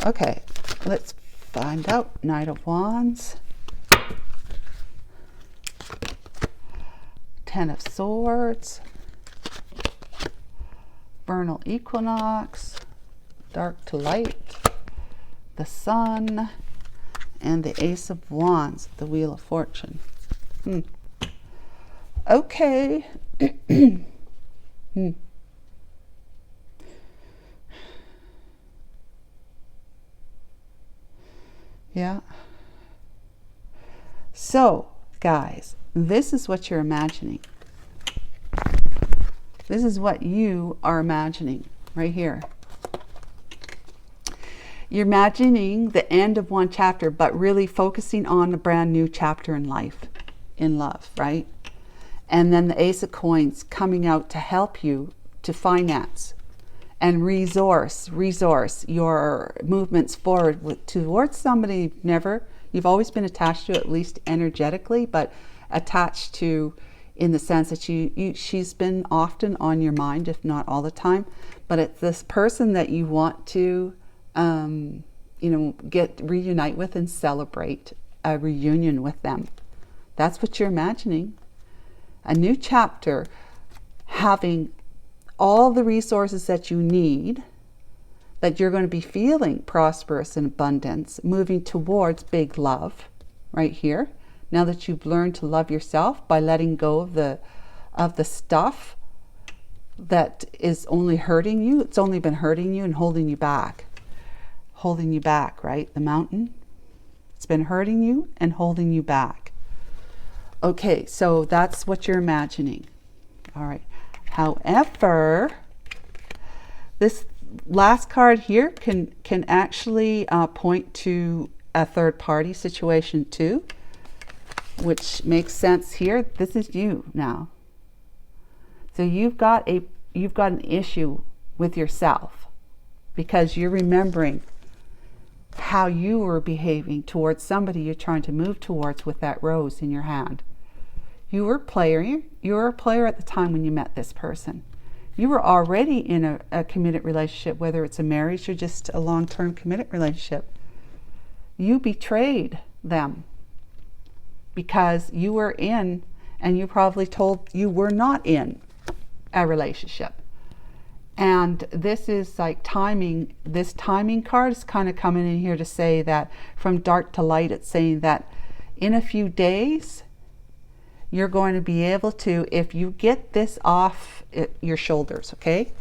Okay, let's find out. Knight of Wands, Ten of Swords, vernal equinox, dark to light, the Sun, and the Ace of Wands, the Wheel of Fortune. Okay. Yeah. So, guys, this is what you're imagining. This is what you are imagining right here. You're imagining the end of one chapter, but really focusing on a brand new chapter in life, in love, right? And then the Ace of Coins coming out to help you to finance and resource your movements forward towards somebody you've always been attached to, at least energetically, but attached to in the sense that she's been often on your mind, if not all the time. But it's this person that you want to, reunite with and celebrate a reunion with them. That's what you're imagining. A new chapter, having all the resources that you need, that you're going to be feeling prosperous and abundance, moving towards big love right here. Now that you've learned to love yourself by letting go of the stuff that is only hurting you. It's only been hurting you and holding you back. Holding you back, right? The Mountain. It's been hurting you and holding you back. Okay, so that's what you're imagining. All right. However, this last card here can actually point to a third party situation too, which makes sense here. This is you now. So you've got an issue with yourself because you're remembering how you were behaving towards somebody you're trying to move towards with that rose in your hand. You were a player at the time when you met this person. You were already in a committed relationship, whether it's a marriage or just a long-term committed relationship. You betrayed them because you were in, and you probably told you were not in a relationship. And this is like timing. This timing card is kind of coming in here to say that from dark to light, it's saying that in a few days, you're going to be able to, if you get this off your shoulders, okay?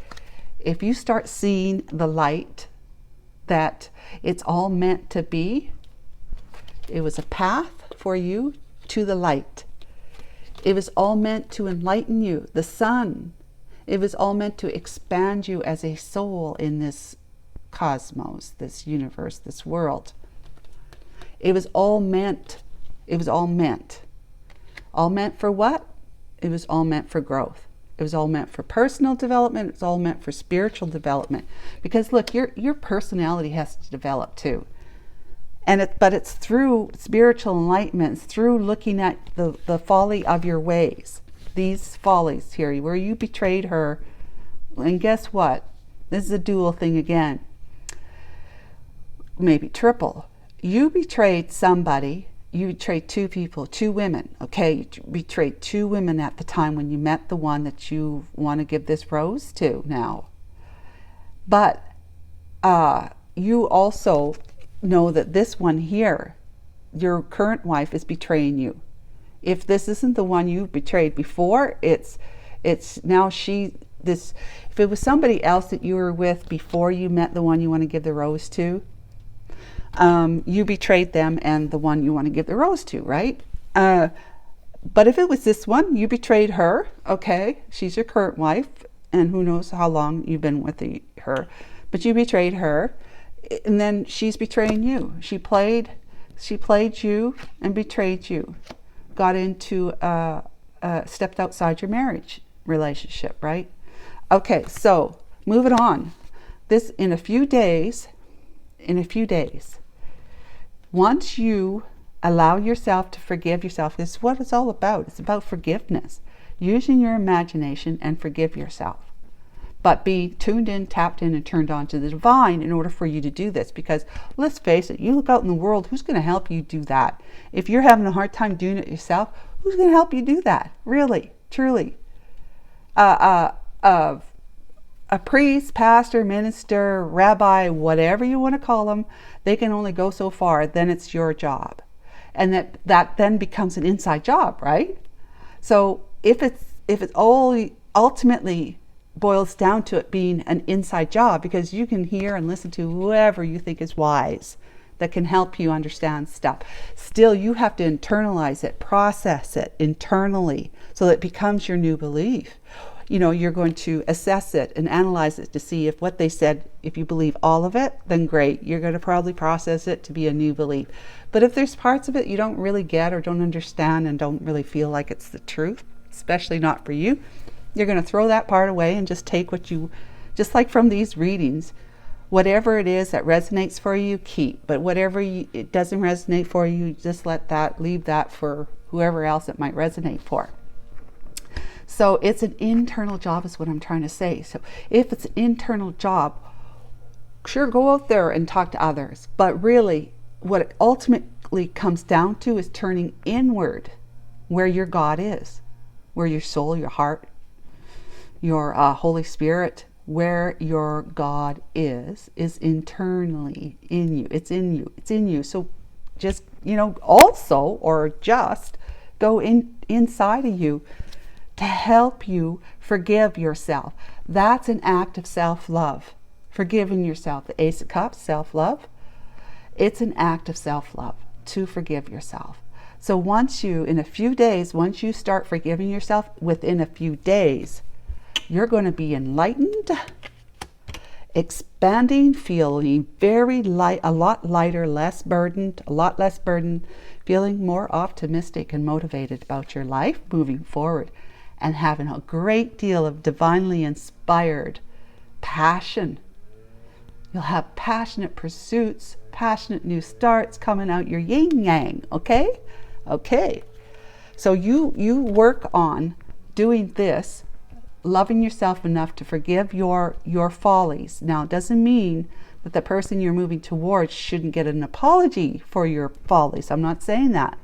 If you start seeing the light, that it's all meant to be, it was a path for you to the light. It was all meant to enlighten you, the sun. It was all meant to expand you as a soul in this cosmos, this universe, this world. It was all meant. It was all meant. All meant for what? It was all meant for growth. It was all meant for personal development. It's all meant for spiritual development. Because look, your personality has to develop too. But it's through spiritual enlightenment, it's through looking at the folly of your ways. These follies here, where you betrayed her. And guess what? This is a dual thing again. Maybe triple. You betrayed somebody. You betrayed two people, two women, okay? You betrayed two women at the time when you met the one that you want to give this rose to now. But you also know that this one here, your current wife, is betraying you. If this isn't the one you betrayed before, it's now if it was somebody else that you were with before you met the one you want to give the rose to, you betrayed them and the one you want to give the rose to, right? But if it was this one, you betrayed her, okay? She's your current wife, and who knows how long you've been with her. But you betrayed her, and then she's betraying you. She played you and betrayed you. Got into, stepped outside your marriage relationship, right? Okay, so moving on. In a few days, Once you allow yourself to forgive yourself, this is what it's all about. It's about forgiveness. Using your imagination and forgive yourself. But be tuned in, tapped in, and turned on to the divine in order for you to do this. Because let's face it, you look out in the world, who's going to help you do that? If you're having a hard time doing it yourself, who's going to help you do that? Really, truly. A priest, pastor, minister, rabbi, whatever you want to call them, they can only go so far. Then it's your job. And that then becomes an inside job, right? So if it's all ultimately boils down to it being an inside job, because you can hear and listen to whoever you think is wise that can help you understand stuff. Still, you have to internalize it, process it internally so that it becomes your new belief. You're going to assess it and analyze it to see if what they said, if you believe all of it, then great. You're going to probably process it to be a new belief. But if there's parts of it you don't really get or don't understand and don't really feel like it's the truth, especially not for you, you're going to throw that part away and just take what you, just like from these readings, whatever it is that resonates for you, keep. But whatever it doesn't resonate for you, just leave that for whoever else it might resonate for. So it's an internal job is what I'm trying to say. So if it's an internal job, sure, go out there and talk to others. But really, what it ultimately comes down to is turning inward where your God is, where your soul, your heart, your Holy Spirit, where your God is internally in you. It's in you. It's in you. So just, also, or just go inside of you to help you forgive yourself. That's an act of self-love. Forgiving yourself. The Ace of Cups, self-love. It's an act of self-love to forgive yourself. So once you start forgiving yourself, within a few days, you're going to be enlightened, expanding, feeling very light, a lot lighter, less burdened, feeling more optimistic and motivated about your life moving forward, and having a great deal of divinely inspired passion. You'll have passionate pursuits, passionate new starts coming out your yin yang, okay? Okay. So you work on doing this, loving yourself enough to forgive your follies. Now, it doesn't mean that the person you're moving towards shouldn't get an apology for your follies. I'm not saying that.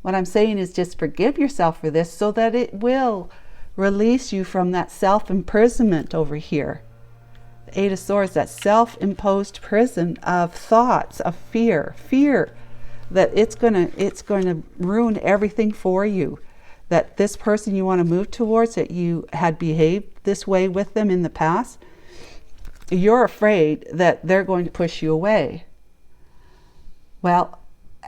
What I'm saying is just forgive yourself for this so that it will release you from that self-imprisonment over here. The Eight of Swords, that self-imposed prison of thoughts, of fear that it's going to ruin everything for you. That this person you want to move towards, that you had behaved this way with them in the past, you're afraid that they're going to push you away. Well,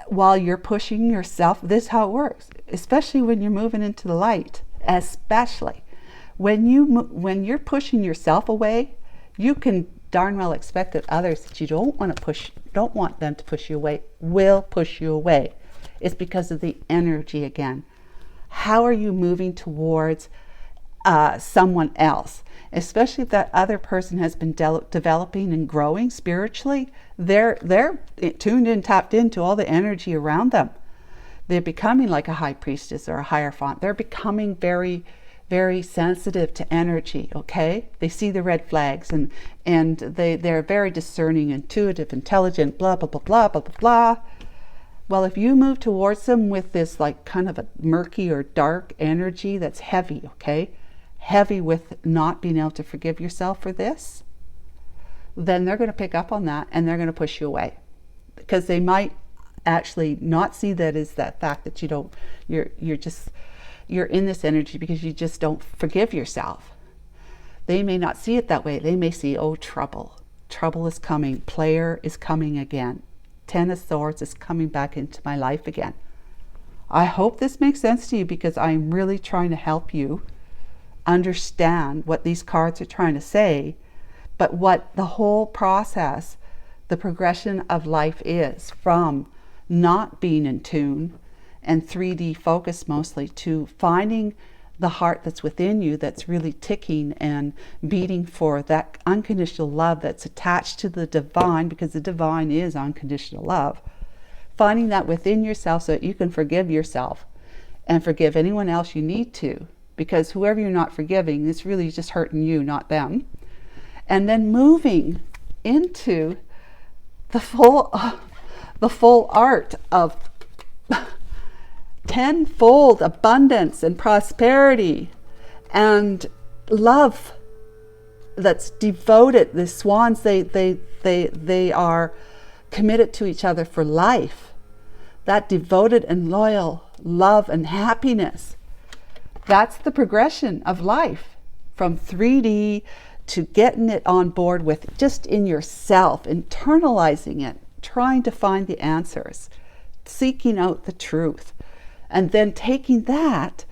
while you're pushing yourself, this is how it works, especially when you're moving into the light, especially. When you're pushing yourself away, you can darn well expect that others that you don't want them to push you away, will push you away. It's because of the energy again. How are you moving towards someone else? Especially if that other person has been developing and growing spiritually, they're tuned in, tapped into all the energy around them. They're becoming like a high priestess or a hierophant. They're becoming very, very sensitive to energy, okay? They see the red flags and they're very discerning, intuitive, intelligent, blah, blah, blah, blah, blah, blah, blah. Well, if you move towards them with this like kind of a murky or dark energy that's heavy, okay? Heavy with not being able to forgive yourself for this, then they're going to pick up on that and they're going to push you away, because they might actually not see that as that fact that you're in this energy because you just don't forgive yourself. They may not see it that way. They may see, oh, trouble is coming, player is coming again, Ten of Swords is coming back into my life again. I hope this makes sense to you, because I'm really trying to help you understand what these cards are trying to say, but what the whole process, the progression of life is, from not being in tune and 3D focus mostly, to finding the heart that's within you that's really ticking and beating for that unconditional love that's attached to the divine, because the divine is unconditional love. finding that within yourself so that you can forgive yourself and forgive anyone else you need to, because whoever you're not forgiving is really just hurting you, not them. And then moving into the full art of tenfold abundance and prosperity and love that's devoted. The swans, they are committed to each other for life. That devoted and loyal love and happiness, that's the progression of life from 3D to getting it on board with just in yourself, internalizing it, trying to find the answers, seeking out the truth, and then taking that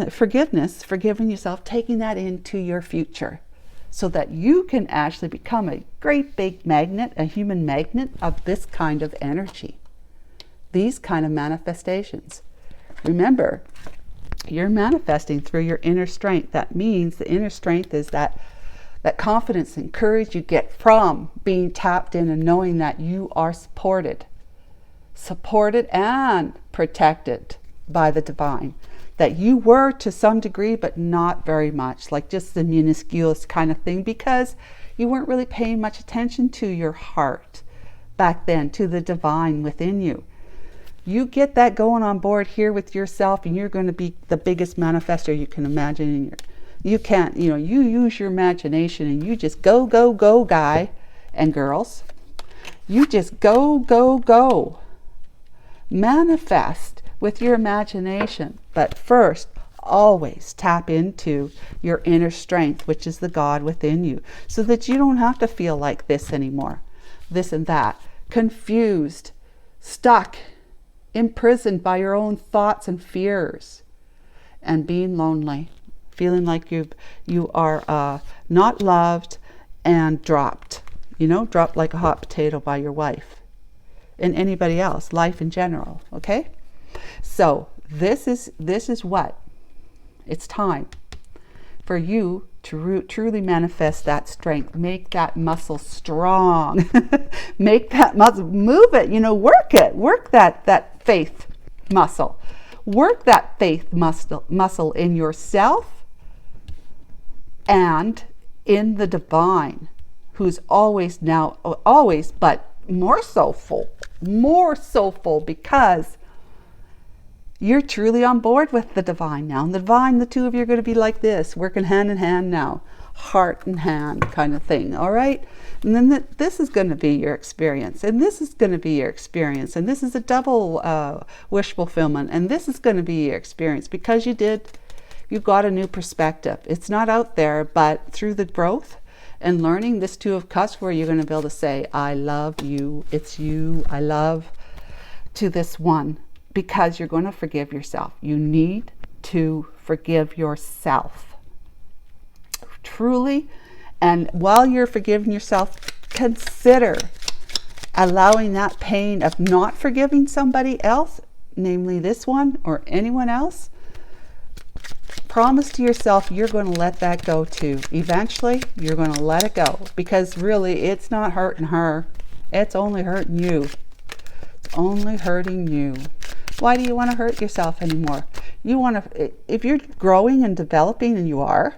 forgiveness, forgiving yourself, taking that into your future so that you can actually become a great big magnet, a human magnet of this kind of energy, these kind of manifestations. Remember, you're manifesting through your inner strength. That means the inner strength is that confidence and courage you get from being tapped in and knowing that you are supported and protected by the divine. That you were to some degree, but not very much, like just the minusculous kind of thing, because you weren't really paying much attention to your heart back then, to the divine within you. You get that going on board here with yourself, and you're going to be the biggest manifester you can imagine. You can't, you use your imagination and you just go, go, go, guy and girls. You just go, go, go. Manifest with your imagination. But first, always tap into your inner strength, which is the God within you, so that you don't have to feel like this anymore, this and that, confused, stuck, imprisoned by your own thoughts and fears, and being lonely, feeling like you are not loved and dropped, dropped like a hot potato by your wife and anybody else, life in general. Okay, so this is what it's time for you to truly manifest that strength. Make that muscle strong. Make that muscle, move it, work that faith muscle. Work that faith muscle in yourself and in the divine, who's always, but more soulful, because you're truly on board with the divine now. And the divine, the two of you are going to be like this, working hand in hand now, heart and hand kind of thing. All right. And then this is going to be your experience, and this is going to be your experience, and this is a double wish fulfillment, and this is going to be your experience because you got a new perspective. It's not out there, but through the growth and learning, this Two of Cups, where you're going to be able to say, I love you, it's you, I love, to this one, because you're going to forgive yourself. You need to forgive yourself. Truly. And while you're forgiving yourself, consider allowing that pain of not forgiving somebody else, namely this one or anyone else. Promise to yourself you're going to let that go too. Eventually, you're going to let it go, because really it's not hurting her. It's only hurting you. It's only hurting you. Why do you want to hurt yourself anymore? You want to, if you're growing and developing, and you are,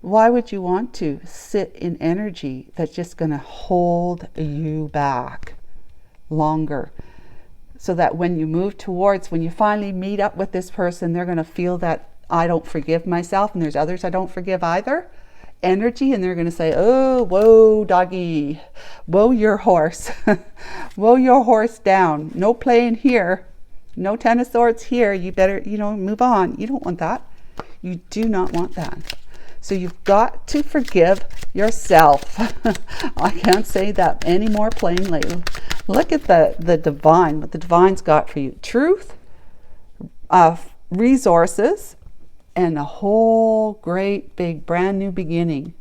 why would you want to sit in energy that's just going to hold you back longer? So that when you move towards, when you finally meet up with this person, they're going to feel that I don't forgive myself, and there's others I don't forgive either, energy, and they're going to say, oh, whoa, doggy, whoa, your horse, whoa, your horse down, no playing here, no 10 of Swords here, you better, move on. You don't want that. You do not want that. So you've got to forgive yourself. I can't say that any more plainly. Look at the divine, what the divine's got for you. Truth, resources, and a whole great big brand new beginning,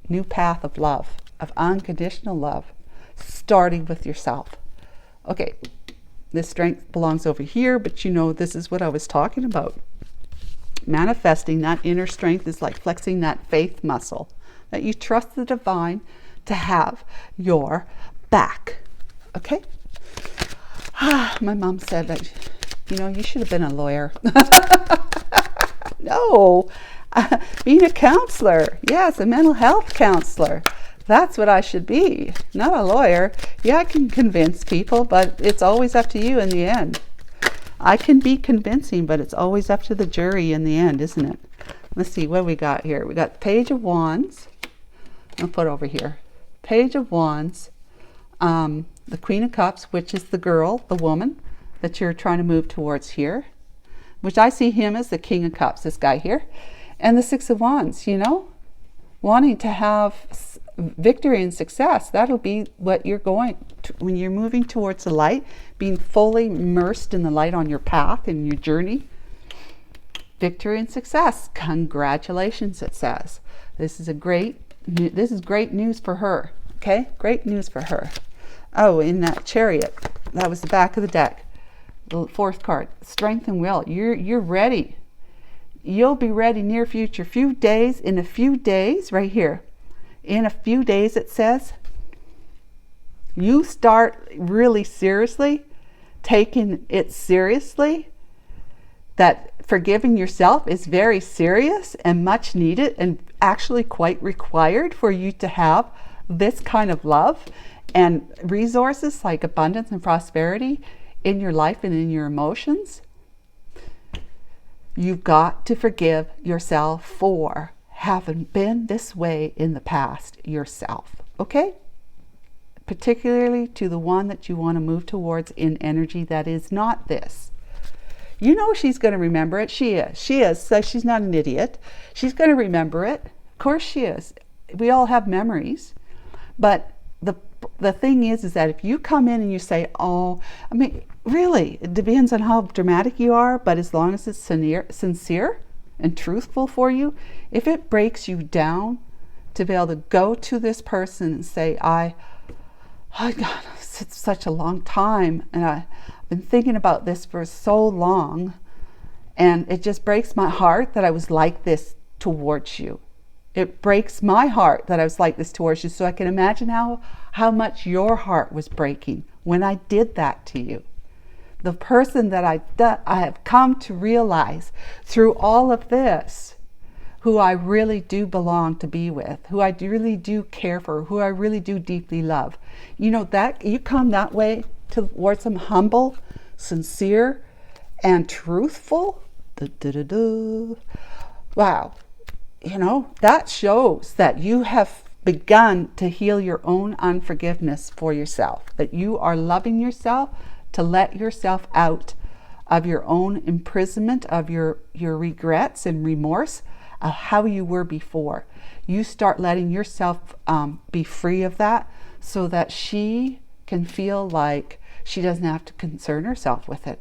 new path of love, of unconditional love, starting with yourself. Okay, this strength belongs over here, but this is what I was talking about. Manifesting that inner strength is like flexing that faith muscle, that you trust the divine to have your back. Okay? My mom said that, you should have been a lawyer. No, being a counselor. Yes, a mental health counselor. That's what I should be, not a lawyer. Yeah, I can convince people, but it's always up to you in the end. I can be convincing, but it's always up to the jury in the end, isn't it? Let's see what we got here. We got Page of Wands. I'll put over here. Page of Wands. The Queen of Cups, which is the girl, the woman that you're trying to move towards here, which I see him as the King of Cups, this guy here. And the Six of Wands, wanting to have victory and success. That'll be what you're going to, when you're moving towards the light, being fully immersed in the light on your path and your journey. Victory and success. Congratulations, it says. This is great news for her. Okay, great news for her. Oh, in that Chariot, that was the back of the deck. The fourth card, Strength and Will. You're ready. You'll be ready near future. In a few days, right here. In a few days, it says, you start really seriously taking it seriously. That forgiving yourself is very serious and much needed and actually quite required for you to have this kind of love and resources like abundance and prosperity in your life and in your emotions. You've got to forgive yourself for having been this way in the past yourself, okay? Particularly to the one that you want to move towards in energy that is not this. She's going to remember it. She is. So she's not an idiot. She's going to remember it. Of course she is. We all have memories. But the thing is that if you come in and you say, really, it depends on how dramatic you are, but as long as it's sincere and truthful for you, if it breaks you down to be able to go to this person and say, God, it's such a long time, and I've been thinking about this for so long, and it just breaks my heart that I was like this towards you. It breaks my heart that I was like this towards you, so I can imagine how much your heart was breaking when I did that to you. The person that I have come to realize through all of this, who I really do belong to be with, who I really do care for, who I really do deeply love. That you come that way towards them, humble, sincere, and truthful. Wow. That shows that you have begun to heal your own unforgiveness for yourself, that you are loving yourself to let yourself out of your own imprisonment, of your regrets and remorse of how you were before. You start letting yourself be free of that so that she can feel like she doesn't have to concern herself with it.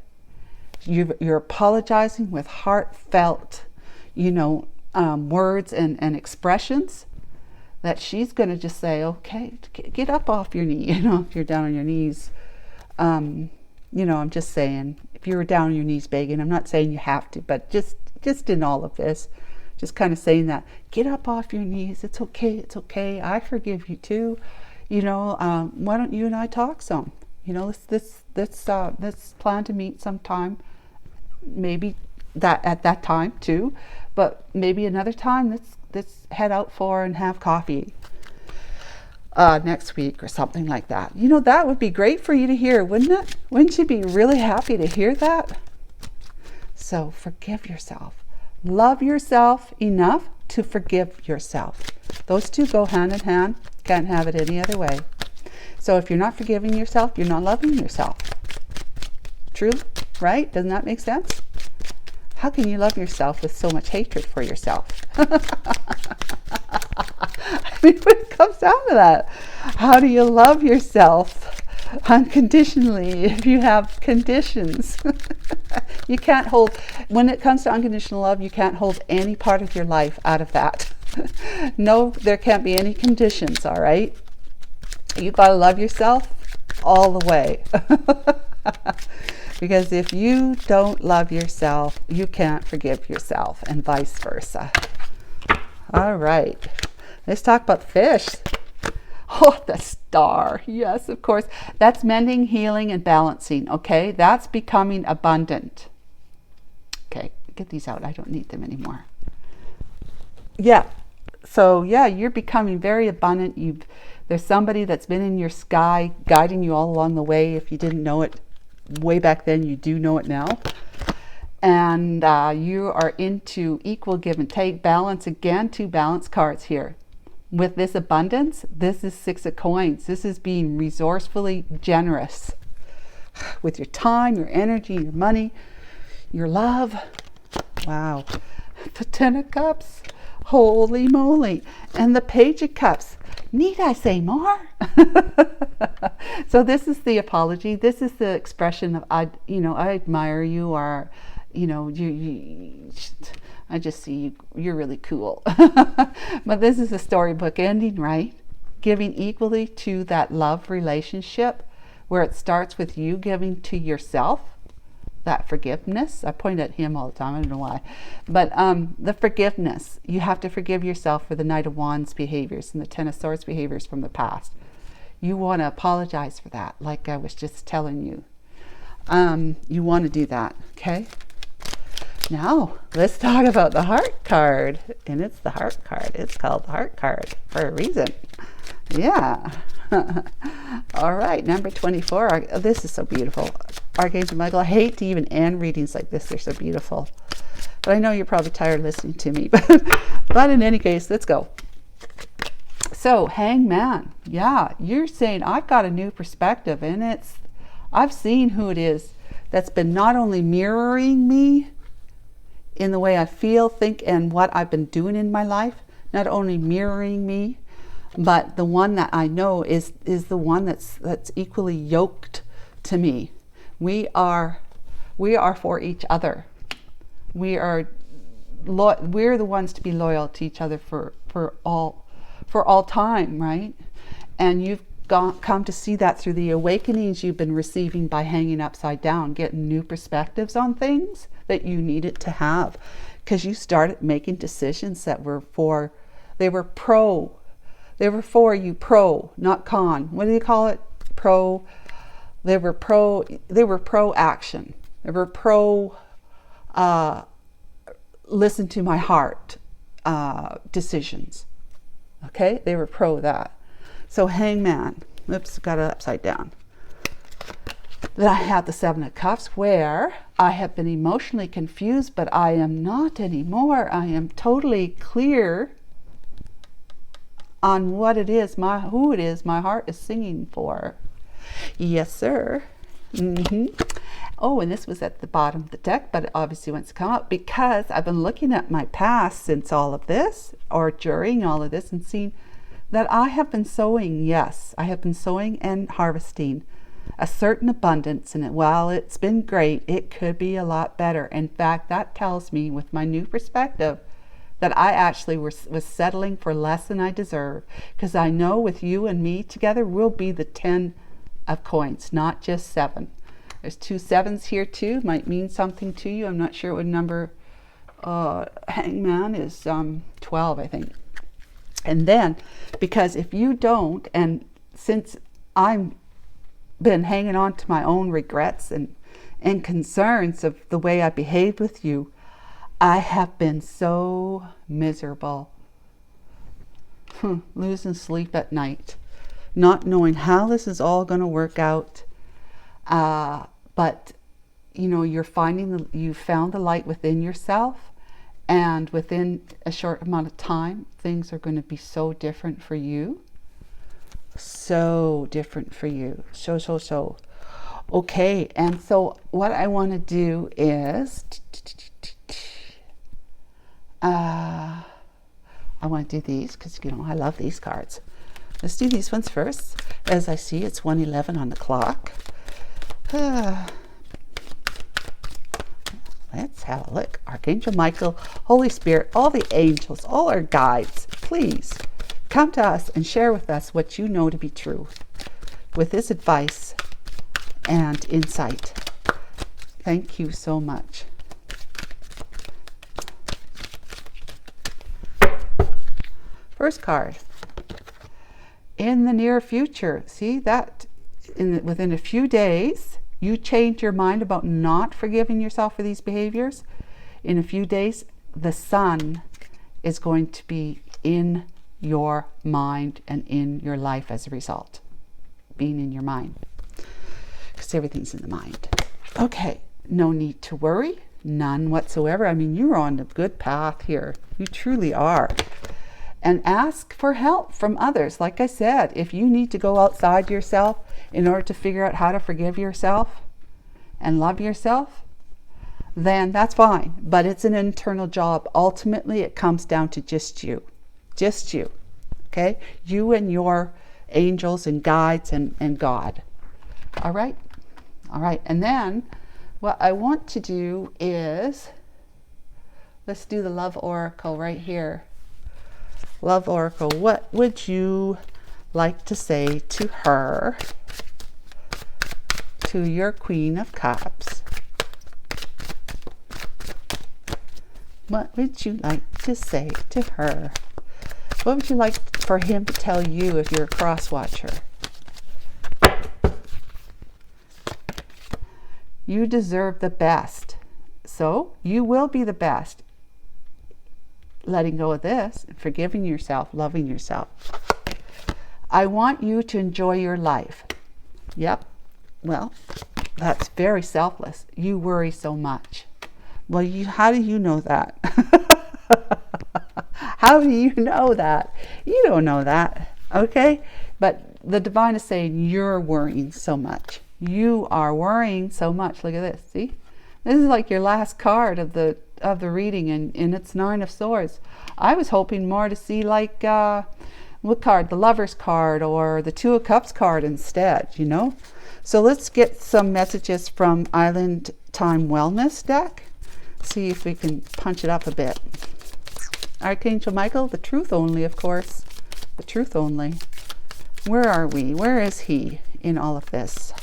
You're apologizing with heartfelt, words and expressions that she's going to just say, okay, get up off your knee. If you're down on your knees, I'm just saying, if you were down on your knees begging, I'm not saying you have to, but just in all of this, just kind of saying that, get up off your knees. It's okay. I forgive you too. Why don't you and I talk some? Let's plan to meet sometime. Maybe that at that time too, but maybe another time. Let's head out for and have coffee next week or something like that. That would be great for you to hear, wouldn't it? Wouldn't you be really happy to hear that? So forgive yourself. Love yourself enough to forgive yourself. Those two go hand in hand. Can't have it any other way. So if you're not forgiving yourself, you're not loving yourself. True, right? Doesn't that make sense? How can you love yourself with so much hatred for yourself? When it comes down to that, how do you love yourself unconditionally if you have conditions? You can't hold, when it comes to unconditional love, you can't hold any part of your life out of that. No, there can't be any conditions, all right? You got to love yourself all the way. Because if you don't love yourself, you can't forgive yourself, and vice versa. All right. Let's talk about fish. Oh, the star. Yes, of course. That's mending, healing, and balancing. Okay, that's becoming abundant. Okay, get these out. I don't need them anymore. Yeah. So yeah, you're becoming very abundant. There's somebody that's been in your sky guiding you all along the way. If you didn't know it way back then, you do know it now. And you are into equal give and take, balance. Again, 2 balance cards here. With this abundance, this is 6 of coins. This is being resourcefully generous with your time, your energy, your money, your love. Wow. The 10 of cups. Holy moly. And the Page of Cups. Need I say more? So this is the apology. This is the expression of, I admire you, or, I just see you're really cool. But this is a storybook ending, right? Giving equally to that love relationship where it starts with you giving to yourself. That forgiveness. I point at him all the time. I don't know why. But the forgiveness. You have to forgive yourself for the Knight of Wands behaviors and the Ten of Swords behaviors from the past. You want to apologize for that, like I was just telling you. You want to do that, okay? Now, let's talk about the Heart card. And it's the Heart card. It's called the Heart card for a reason. Yeah. All right, number 24. This is so beautiful. Archangel Michael. I hate to even end readings like this. They're so beautiful. But I know you're probably tired listening to me. But in any case, let's go. So, Hangman. Yeah, you're saying, I've got a new perspective. And I've seen who it is that's been not only mirroring me in the way I feel, think, and what I've been doing in my life, not only mirroring me, but the one that I know is the one that's equally yoked to me. We are for each other. We're the ones to be loyal to each other for all time, right? And you've come to see that through the awakenings you've been receiving by hanging upside down, getting new perspectives on things that you needed to have, because you started making decisions that were for you, not con. What do you call it? Pro. They were pro action. They were pro listen to my heart decisions. Okay? They were pro that. So Hangman. Oops, got it upside down. Then I have the 7 of Cups, where I have been emotionally confused, but I am not anymore. I am totally clear on what it is, who it is my heart is singing for. Yes, sir. Oh, and this was at the bottom of the deck, but it obviously wants to come up because I've been looking at my past since all of this, or during all of this, and seeing that I have been sowing. Yes, I have been sowing and harvesting a certain abundance, and while it's been great, it could be a lot better. In fact, that tells me, with my new perspective, that I actually was settling for less than I deserve, because I know with you and me together, we'll be the 10 of coins, not just 7. There's 2 7s here too. Might mean something to you. I'm not sure what number. Hangman is 12, I think. And then, because if you don't, and since I'm been hanging on to my own regrets and concerns of the way I behaved with you, I have been so miserable, losing sleep at night, not knowing how this is all going to work out. But you found the light within yourself, and within a short amount of time, things are going to be so different for you. So different for you. So. Okay, and so what I want to do is I want to do these because I love these cards. Let's do these ones first. As I see, it's 1:11 on the clock. Let's have a look. Archangel Michael, Holy Spirit, all the angels, all our guides, please come to us and share with us what you know to be true with this advice and insight. Thank you so much. First card in the near future. See that within a few days, you change your mind about not forgiving yourself for these behaviors. In a few days, the sun is going to be in your mind and in your life as a result. Being in your mind. Because everything's in the mind. Okay, no need to worry. None whatsoever. I mean, you're on a good path here. You truly are. And ask for help from others. Like I said, if you need to go outside yourself in order to figure out how to forgive yourself and love yourself, then that's fine. But it's an internal job. Ultimately, it comes down to just you. Just you. Okay? You and your angels and guides and God. All right? All right. And then what I want to do is, let's do the love oracle right here. Love oracle, what would you like to say to her, to your Queen of Cups? What would you like to say to her? What would you like for him to tell you if you're a cross watcher? You deserve the best. So you will be the best. Letting go of this, forgiving yourself, loving yourself. I want you to enjoy your life. Yep. Well, that's very selfless. You worry so much. Well, how do you know that? How do you know that? You don't know that. Okay? But the divine is saying you're worrying so much. You are worrying so much. Look at this. See? This is like your last card of the reading, and it's Nine of Swords. I was hoping more to see like what card? The Lover's card or the Two of Cups card instead, you know? So let's get some messages from Island Time Wellness deck. See if we can punch it up a bit. Archangel Michael, the truth only, of course. The truth only. Where are we? Where is he in all of this?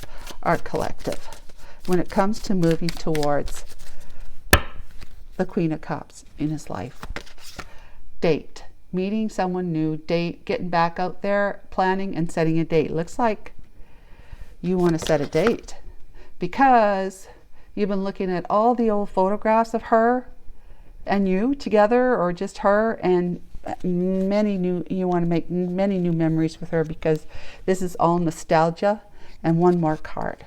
Our collective. When it comes to moving towards the Queen of Cups in his life. Date. Meeting someone new. Date. Getting back out there. Planning and setting a date. Looks like you want to set a date. Because you've been looking at all the old photographs of her and you together, or just her, and you want to make many new memories with her, because this is all nostalgia. And one more card.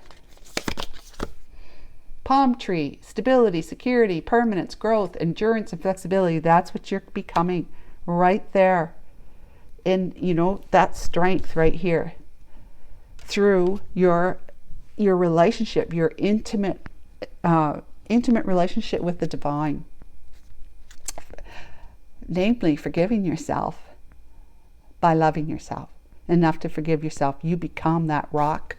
Palm tree, stability, security, permanence, growth, endurance, and flexibility. That's what you're becoming right there. And you know, that strength right here through your relationship, your intimate relationship with the divine. Namely, forgiving yourself by loving yourself enough to forgive yourself. You become that rock.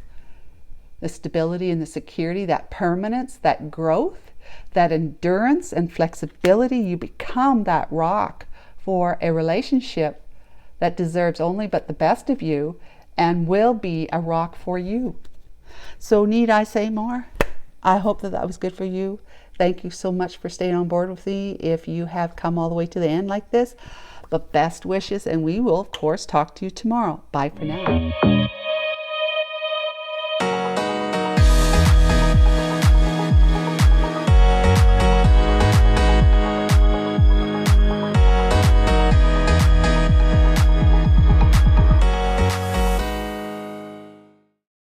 The stability and the security, that permanence, that growth, that endurance and flexibility. You become that rock for a relationship that deserves only but the best of you and will be a rock for you. So need I say more? I hope that was good for you. Thank you so much for staying on board with me. If you have come all the way to the end like this, but best wishes, and we will of course talk to you tomorrow. Bye for now.